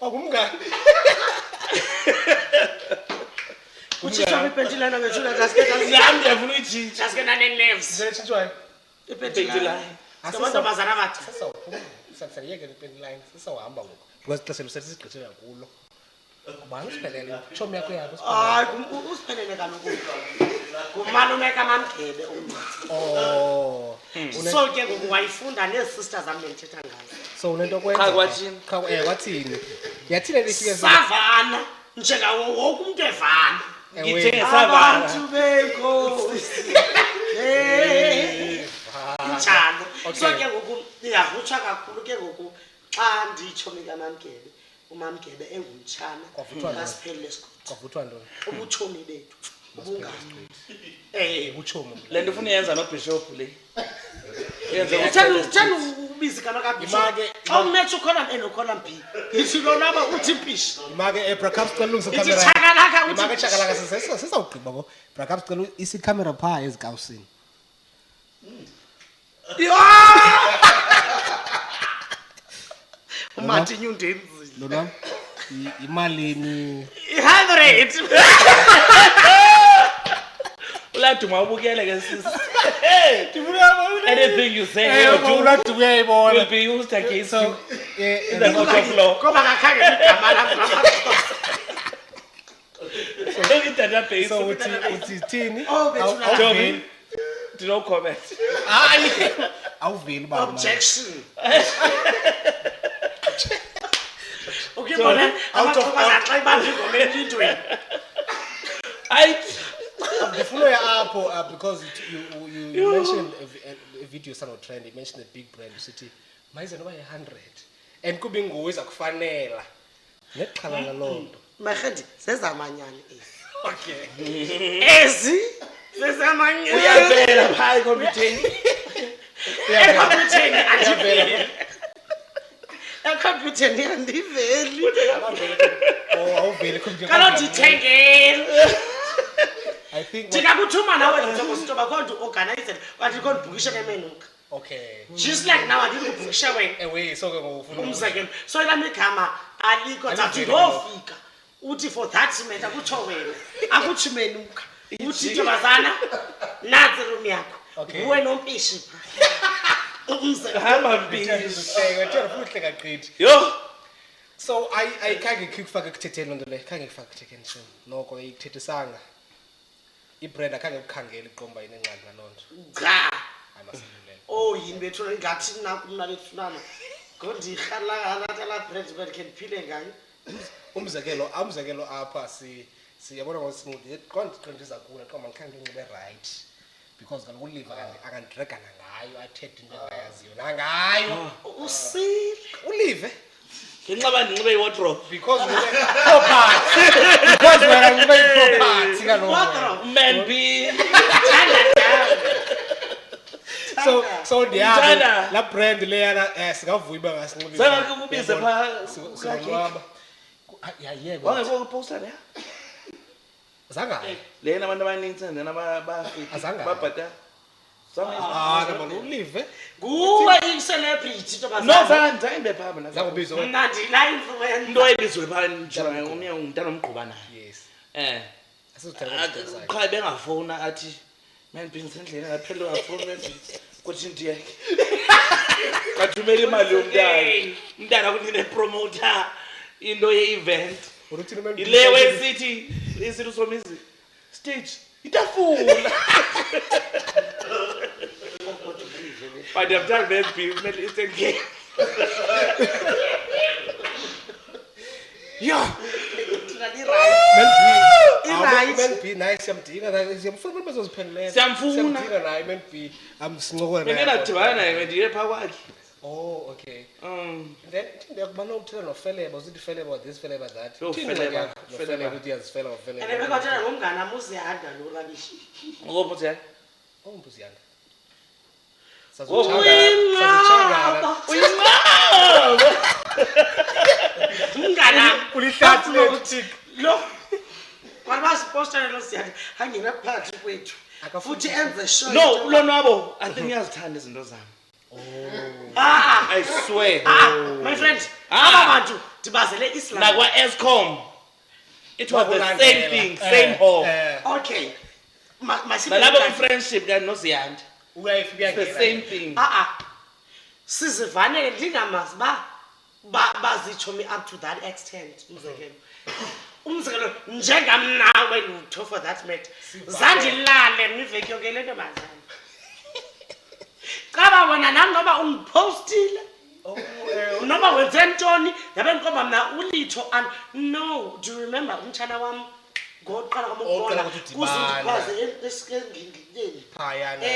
ngumngani Uchitha ipentilana ngethula kaske kazi. Yami ndiyafuna uyijinja. Kaske nane nerves. sitshintshwayo Ipentilana. Sabantu bathi. sasa yeke line sisawuhamba ngoku because ixesha lusesigqithela kulo kubani usiphelele chomi yakho yakho Hayi usiphelele kaloku. Kumalume kaMamgebe oh So ke ngoku wayifunda nezisisters zami ngithetha ngazo. so unento kwenza Cha kwathini? kwathini yathina lifike Savana njengawo wonke umuntu evana. Ngithe savana. Abantu benkosi. Njalo. So ke ngoku ngiyavuthwa kakhulu ke ngoku xa nditshomi kaMamgebe. uMamgebe engumtshana kaSiphelele Scott. kwavuthwa ntoni Ubutshomi bethu. Ubungani. ubutshomi Le nto ufuna yenza no bishop le. Yenze Uthanda ubizi kana kabisho. Imake- Xa umethe ukhona A nokhona B. Ngithi lona ba uthi pish. imake breakup sicela ulungise Ithi camera chakalaka uthi imake pish. chakalaka sisawugqiba ko breakup sicela isi camera pha ezikawusini Umathi nyundenzile. lona imalini 100. uladuma ubukele ke sisi. Anything you say ulathi uyayibona will be used against you in the eh court of law. Ngoba ngakhange igama lami ngamaXhosa. So in database. so uthi thini Oh, bethuna. Awuveli. no comment. hayi awuveli baba Objection. Okay, So, bona out of amaqhuba zaxa ibamba ingoma elindweni. ngifuna ya apho because you mentioned a video sana trend, you mentioned a big brand usithi mayize noba 100 and kube inguwe izakufanela nexhala lalonto. Magendi sezamanyani ezi. Okay. Ezi sezamanyani. Uyavela phaa ekhompyutheni. Ekhompyutheni andiveli. Ekhompyutheni andiveli. Oh, awuveli computer. Kalo ndithengele. I think Thina kuthuma nawe ngithokoza bakhona uorganize wathi khona ubhukishe kemenuka. okay. Just like now andikubhukishe wena. Away so ke ngofuna Umzekelo. So lami igama alikho thathi ngofika. Uthi for that matter kutsho wena. Akuthi menuka. Uthi ntombazana nazi room yakho. Okay. Uwe nompishi pha. Umzekelo. Hamba mpisi. Uthanda futhi hleka qithi. Yo. So I khange ngikufaka ekuthetheni lonto le, khange ngifaka ekuthetheni nje. Noko ikuthethisanga. Ibrand akhange ukukhangela iqomba inencane nalonto. Cha. Ayimasilela. Oh yini bethu ngathi naku mina bethunana. Ngondihala la bread can phile ngayo. Umzekelo apha siyabona ngosimude qondiza kuwe qoma ngikhange ngibe right because kaloku uliva akandregana ngayo athethe into engayaziyo nangayo Usile. ulive Nginxiba ndinxibe iwardrobe. because ube property because wena ube property kaloku Wardrobe. Man B. so Ngithanda. ndiyazi la brand leyana singavuyi bangasinxibi Saka kukubize phaa. sinqwaba yayeko Wangekho kuposta le. zangayo Lena abantu abaninzi ndena bafika. Azange. Babhata. Zange. noma ulive Kuwe i-celebrity No ntombazana. zange phaa mina. zakubizwa Mna ndila influencer. Into ebizwe phaa nje omnye umntana omgquba naye. yes asizothatha Qha bengafona athi man bins endlini ngaphela ngafona manje kuthi ndiyeke. Kathumela imali yomntana. Umntana kunine promoter into ye-event. uruthini man Ile wesithi isithi somizi stage itafula. But I'm telling you, man, it's a game. yeah I-right. Man B naye siyamdinga naye siyamfuna abantu bezoziphendelela. Siyamfuna. Siyamdinga naye Man B amsincokola naye. Bengena naye ndiye phaa kwakhe. Oh okay. Mm. Then ndiyakubana uthela nofeleba usithi feleba this feleba that. Yo, Uthini Feleba, ngxaki yakho Feleba. nofeleba uthi yazifela And nofeleba. ebekwathela ngomngane wami uziyanda lo rabishi. Ngopho nje. Ongibuziyana. Uyinqaba. Uyinqaba. Umngane wami. Ulihlathi lokuthi Lo. Kwabasipostana lo siyanda. Hangena phakathi kwethu. Futhi enze show. No, ulonwabo. I think uyazithanda izinto zami. I swear. My friend. Ah. Abantu dibazele Islam. Nakwa Eskom. It was the same thing, same home. Okay. Masiphe. Nalabo friendship kan noZiyanda. uyayifika The same thing. Sizivanele ndingamazi bazitsho me up to that extent umzekelo njengamnawe lutho for that matter zandilale miveki yonke le ntombazana qaba wena nami noba ungipostile noba wenze ntoni yabe ngiqomba mna ulitho and no do you remember umtshana wami ngoqala Oqala kamubona ukuthi udibana. kuzindikwaze esikengingeni phayana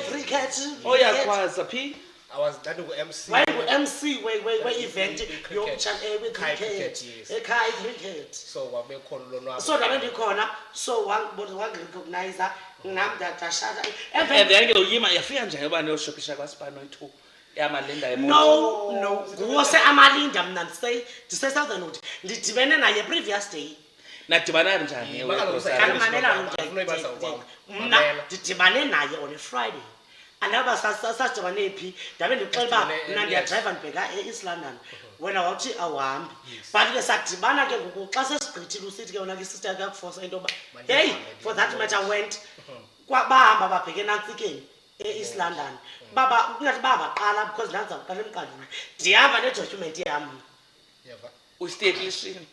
cricket Oyakwazi phi? I was that ku MC wayengu-MC we-event Cricket. yokutsha Kai cricket, yes. ekhaya cricket so wabe khona lonwabo so nabe ndikhona so wangirecognize nam ndadashata And then ke uyima yafika njani ubani yoshopisha kwaSpano 2 yamalinda no nguwo se-amalinda mna ndise-southern wood ndidibene naye previous day nadibana njani Mamela mna ndidibane naye on a Friday andaba sasidibane phi ndabe ndixela uba mna ndiyadrayiva ndibheka e-East London wena wawuthi awuhambi but ke sadibana ke ngoku xa sesigqithile usithi ke wona ke isister yakuforsa into yoba hey for that matter went bahamba babheke enantsikeni e-East London kungathi babaqala because nanza kuqala emqanduli ndihamba nedocument yam usteklishini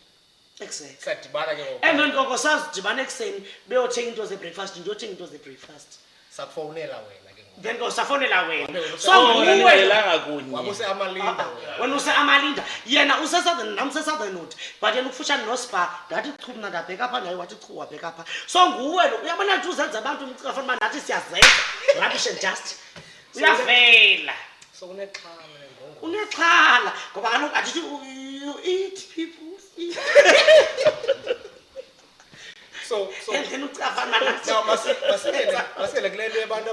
exactly sadibana ke ngoku and then koko sasidibana ekuseni beyothenga into ze-breakfast ndiyothenga into ze-breakfast Sakufonela wena ke ngoku. then usafonela wena so Wona nguwe nilelanga kunye. Wabuse amalinda wena. wena use-amalinda yena use-southern nam use-southern note but yena ukufutshane nospa ndathi chu mna ndabheka apha naye wathi chu wabheka apha so nguwe lo uyabona nje uzenza abantu umcafana uba nathi siyazenza rubbish and dust uyavela So unexhala ngongo. unexhala ngoba kaloku andithi you eat people eat So and then ucafana nathi now masikele kule nto abantu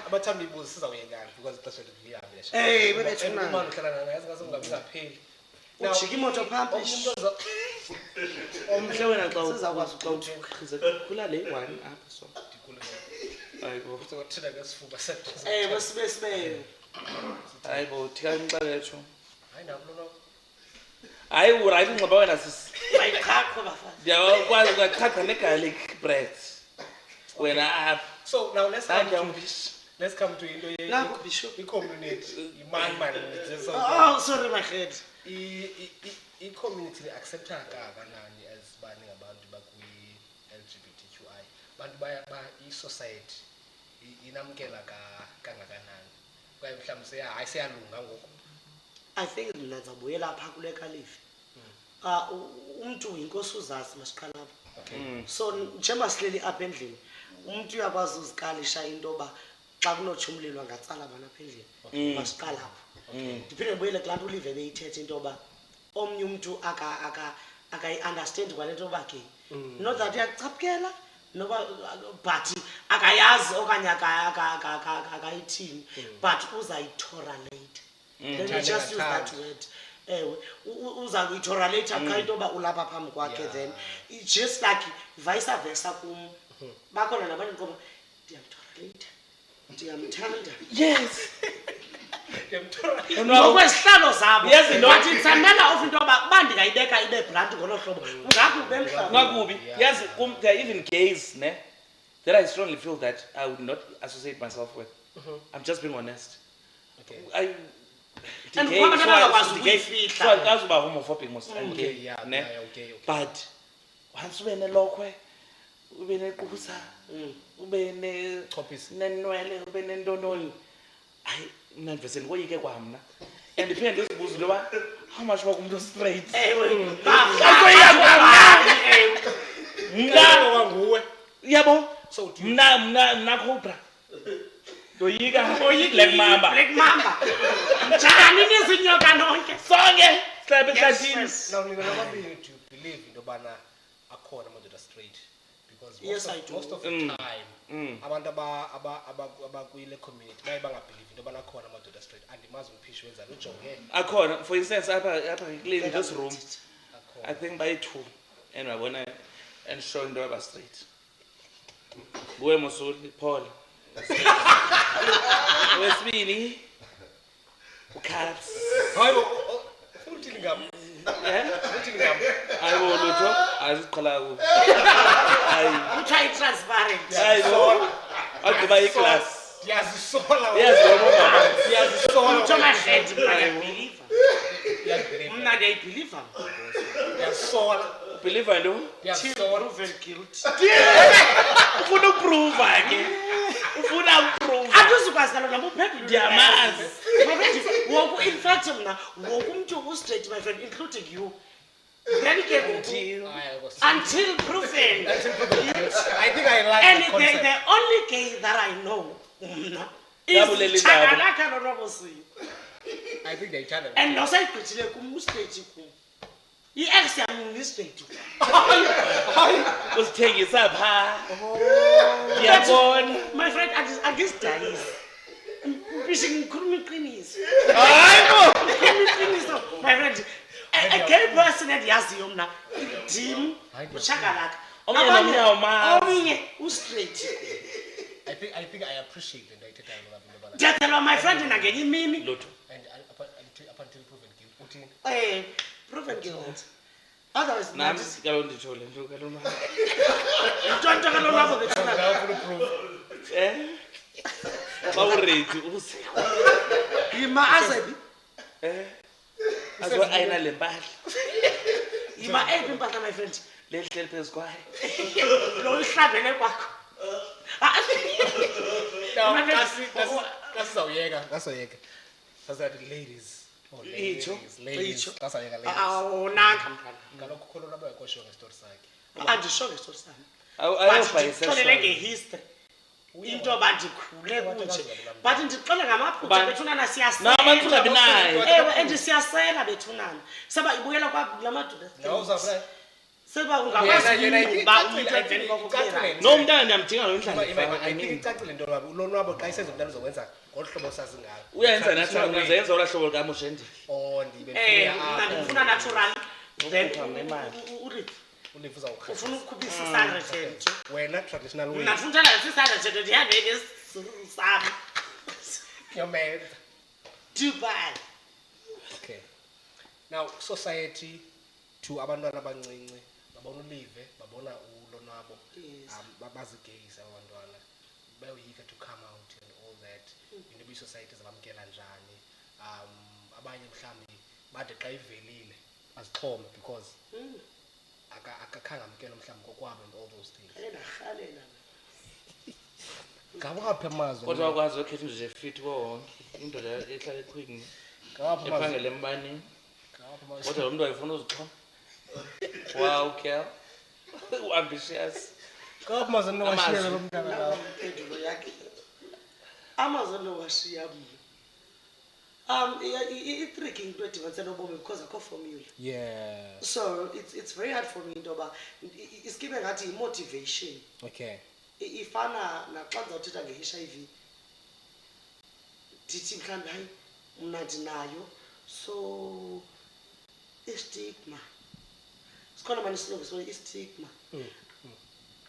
abathanda ibuzi sizawuyekana because ixesha liyahambe yasha. Hey, bebethuna. Uma uhlala naye yazi ngasingapheli. ujika imoto phambi Omhle wena xa Sizakwazi khula le one apha so. Hayibo. Sokuthina ngesifuba sethu. sibe Hayibo thika imxabetho. Hayi nakulo. Hayi uright unxiba wena sisi. bayiqhaqho bafana Ndiyakwazi ukaqhaqa ne-garlic bread. Wena apha. So now Ndiyamvisha. let's come to into Nakho, Bishop. i-community i-man so oh sorry my head i-community le-accepta kangakanani as bani ngabantu bakwi-LGBTQI bantu i-society inamkela kangakanani kwaye mhlawumbi hayi seyalunga ngoku. I think mna ndizawubuyela apha kule kalifi umntu yinkosi uzazi masiqala apha so njengoba sihleli apha endlini umntu uyakwazi uzikalisha into yoba xa kunotsha umlilo angatsala abantu apha endlini masiqala apho ndiphinde ndibuyele kulaa nto ulive beyithetha into yoba omnye umntu akayi-understandi kwale nto yoba gay not that uyakucaphukela noba but akayazi okanye akayithini but uzayitoralate let me just use that word ewe uza kuyitoralate akukho into yoba ulapha phambi kwakhe then it's just like vice versa kum bakhona nabantu ngoba ndiyamtoralate ndiyamthanda Yes. ngokwezihlalo zabo Yes, no. but it's a matter of into yoba uba ndingayibeka ibe blanti ngolo hlobo ngakubi emhlabeni Ngakubi. Yes, there are even gays, ne? That I strongly feel that I would not associate myself with. I'm just being honest. Okay. And abantu abangakwazi ukuyifihla. So akazi uba homophobic most I'm Okay, gay, yeah, ne? yeah, okay. But once ube nelokhwe, ube nequbusa, ube ne Chophisi. nenwele, ube nentononi. Hayi mna ndivese ndikoyike kwamna. And ndiphinde ndizibuze into yoba how much more kumuntu straight. ewe Mna wanguwe. Yabo? So do you Mna cobra. Doyika black mamba. black mamba njani nizinyoka nonke Sonke sihlala ehlathini. now nina nababili do you believe into yobana akhona amadoda straight because Yes, I do. most of the time abantu abakwile community baye bangabelieve into yobana akhona amadoda straight andimazi umphishi wenzani ujonge Akhona for instance apha in this room akhona. I think by 2 and wabona and showing into yoba straight. Nguwe Mosuli Paul. Wesibili uCaps. Hayibo futhi ngam Eh? futhi ngam Ayibo lutho aziqala ku. Hayi. uthiwa i-transparent Hayibo. Agqiba iclass. yazisola Yazisola. utho mahledi mna ndiyabhiliva mna ndiyayibhiliva yazisola Believe ndo? yazisola proven guilty Ufuna ukuprova ke. Ufuna ukuprova. andizukwazi kalo nabo uphendule Ndiyamazi. woku in fact mna woku umntu ustraight my friend including you then ke until proven I think I like and the concept. the only gay that I know mna Yabuleli is ndaba. chakalaka nonobosini I think they tell them. and nosayigqithile kum ustraight kum i-ex yam ni-straight Usithengisa pha. Ngiyabona. my friend angisidayisi mpishi ngikhuluma iqiniso Hayibo. ngikhuluma iqiniso my friend a gay person endiyaziyo mna ndim uchakalaka Omnye nomnye awumazi. omnye ustraight I think I appreciate the night time of the ndiyathelwa my friend nangenye imini Lutho. and up until proven guilty. proven guilt otherwise Nami nathi kaloku nditsho le nto kaloku. ntonto kalonwabo bethuna Xa uready use. yima azebi Azo ayina le mpahla. yima eyiphi impahla my friend Le hleli phezu kwayo. lo ihlambele kwakho Nasizawuyeka. Sazathi ladies. Oh, Itsho, ladies. itsho. Nasizawuyeka ladies. Awunanga mntwana. Kaloku khona laba yakosho ngestory sakhe. Andisho ngestory sami. Ayobhayisela. Ndixelele ngehistory. Into bandikhule kunje. But ndixele ngamaphutha bethunana siyasela. Nabantu ungabi nayo. Ewe andisiyasela bethunana. Seba ibuyela kwa madoda. Nawo uzawufuna. Seba ungakwazi ba umuntu emveni kokubera. No umntana ndiyamdinga lo ndlela. I think icacile into lwabo. Ulonwabo xa isenza umntana uzokwenza ngoluhlobo sazi ngayo. Uyenza nathi ungazenza olahlobo likaMoshendi. Oh, ndibe Mina ndifuna natural. Then ulithi ulive uzawukha. ufuna ukukhuphisa 600 Wena traditional way. mina ndifuna 600 ndihambe ngesami Yomenza. Dubai. Okay. Now society to abantwana abancinci babona ulive babona ulonwabo Yes. bazigayisa abantwana bayoyika to come out and all that into bi society zabamkela njani abanye mhlambi bade xa ivelile bazixhome because akakhanga amkela mhlambi kokwabo and all those things Endarhalela. ngawaphi amazwi Kodwa wakwazi ukhetha nje fit wonke. Indoda ehlala eqhwini. ngawaphi amazwi Ephangele embanini. ngawaphi amazwi Kodwa lo muntu ayifuna uzixhoma. Wow, girl. Ambitious. ngawaphi amazwi nowashiya lo mntana lawo Impendulo yakhe. Amazolo washiya mina. I-trick into edibanise nobomi because akho formula. yeah So it's very hard for me into yoba iskibe ngathi i-motivation. okay Ifana naxa ndizawuthetha nge-HIV. Ndithi mhlawumbi hayi mna ndinayo so istigma. Sikhona manje isilungu so istigma.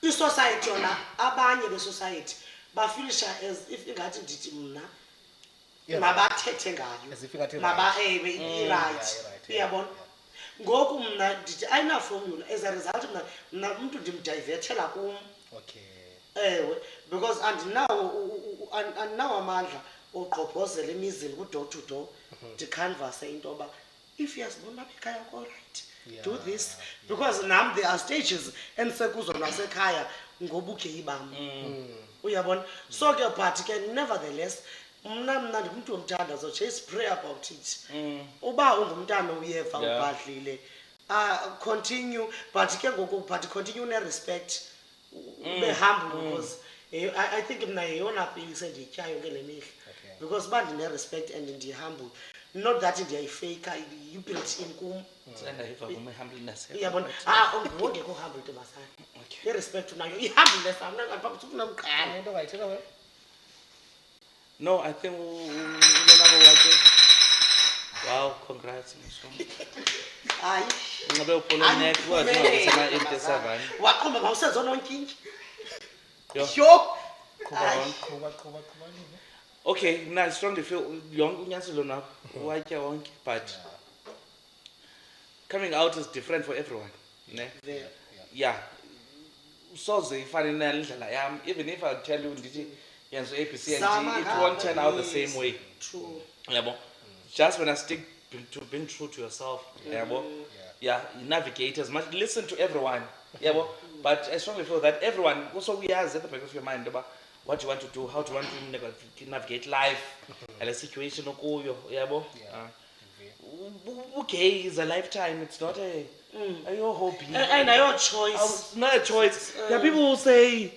I-society yona abanye be-society bafilisha as if ingathi ndithi mna mabathethe ngayo As if ingathi right yeah, right uyabona ngoku mna ndithi ayina-formula as a result mna umntu ndimdivethela kum okay ewe because andinawo amandla ogqobhozela emizini ku-door to door ndicanvase into yoba if uyazibona apha ekhaya ko-right do this because nam there are stages endisekuzo nasekhaya ngobugeyi bam uyabona so ke but ke nevertheless mna ndingumntu womthandazo just pray about it uba ungumntana uyeva ubhadlile continue but ke ngoku but continue ne-respect ube humble because I think mna yeyona pilisi endiyityayo ngele mihla because uba ndine-respect and ndiyi-humble not that ndiyayifeyika you-built in kum Sendayiva humbleness. uyabona ngongekho humble into masana i-respect unayo i-humbleness amnangaphaphusukunamqala into ongayithetha wena No, I think ulonwabo wakhe. Wow, congrats Mshwana. hayi Ungabe upolo neck wazi ngabesema MP7. waqhomba mawusezononkinki Yo. yho qhuba nini Okay, now I strongly feel yonke unyaniselo nakho watya wonke but coming out is different for everyone, ne? Yeah. Soze ifane nalendlela yami even if I tell you ndithi yenza ABC and it won't turn out the same way. True. Yabo. Just when I stick to being true to yourself, yabo. Yeah, you navigate as much, listen to everyone, yabo. But I strongly feel that everyone also we has at the back of your mind about what you want to do, how to want to navigate life, and a situation okuyo, yabo. Okay, it's a lifetime. It's not a your hobby. And your choice. It's not a choice. There are people who say,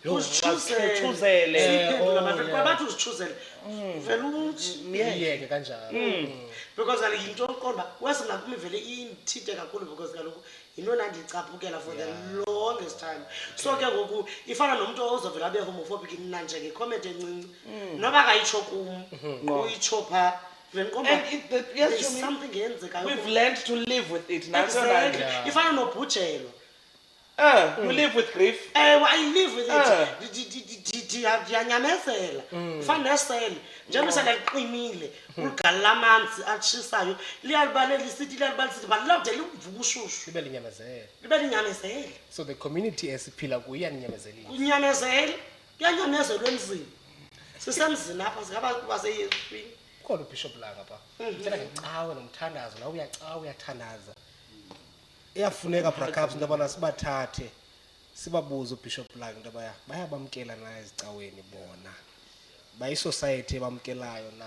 kwabathi uzichuzele vele uthi iyeke kanjalo because kaloku yinto oqonda uba wesingakumi vele iyithinte kakhulu because kaloku yinto nandiyicaphukela for the longest time so ke ngoku ifana nomntu ozovela abe homophobic mna nje ngekhomenti encinci noba kayitsho kum uyitsho phaa vele yes, something eyenzekayo we've learned to live with it. exactly ifana nobhujelwa You live with grief. I live with it. Ndiyanyamezela. Ufana nesele. Njengoba isele liqinile, uligalela amanzi atshisayo, liyalibalela isithi liyalibalela isithi balilawude livuka ushushu. libe linyamezele Libe linyamezele. so the community esiphila kuyo iyaninyamezelisa Kunyamezele. Kuyanyamezelwa emzini. Sisemzini apha sikaba baseyeswini. ukhona ubishop langa pha uthela ngecawe nomthandazo nawe uyacawe uyathandaza iyafuneka brakaps into abana sibathathe sibabuza uBishop Langa into bayabamkela na ezicaweni bona bayi-society ebamkelayo na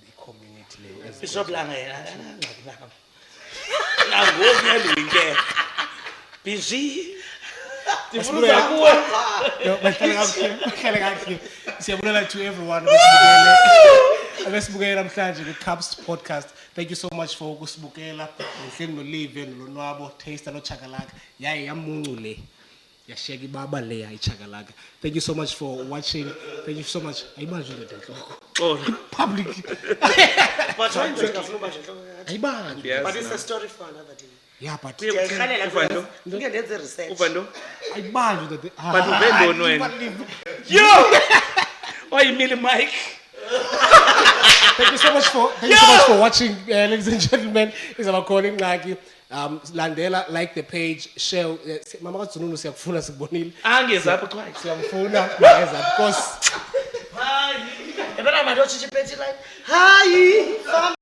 i-community le Bishop Langa yena angangxaki nami nangoku uyandikela busy ndifuna kuwe bahlale kahle siyabulela to everyone abesibukela namhlanje ku-Cups podcast. Thank you so much for ukusibukela ngihleli noLive nolonwabo taster nochakalaka yaye yamuncu le yashiyeka ibaba le yayichakalaka. Thank you so much for watching. Thank you so much. Ayibanjwe le nhloko xolo public But why do you have no ayibanjwe But it's a story for another day. yeah but Ndiyayirhalela Uvando? ngeke ndenze research. uvando ayibanjwe that But uvendoni wena? yo oyimile Mike. Thank you so much for watching, ladies and gentlemen. It's our calling Nagi. Landela, like the page, share. Mama Katsununu siyakufuna sikubonile. Angezapho twice. Siyamfuna guys, of course. Hi. Ebona manje ochichiphethe like, hi.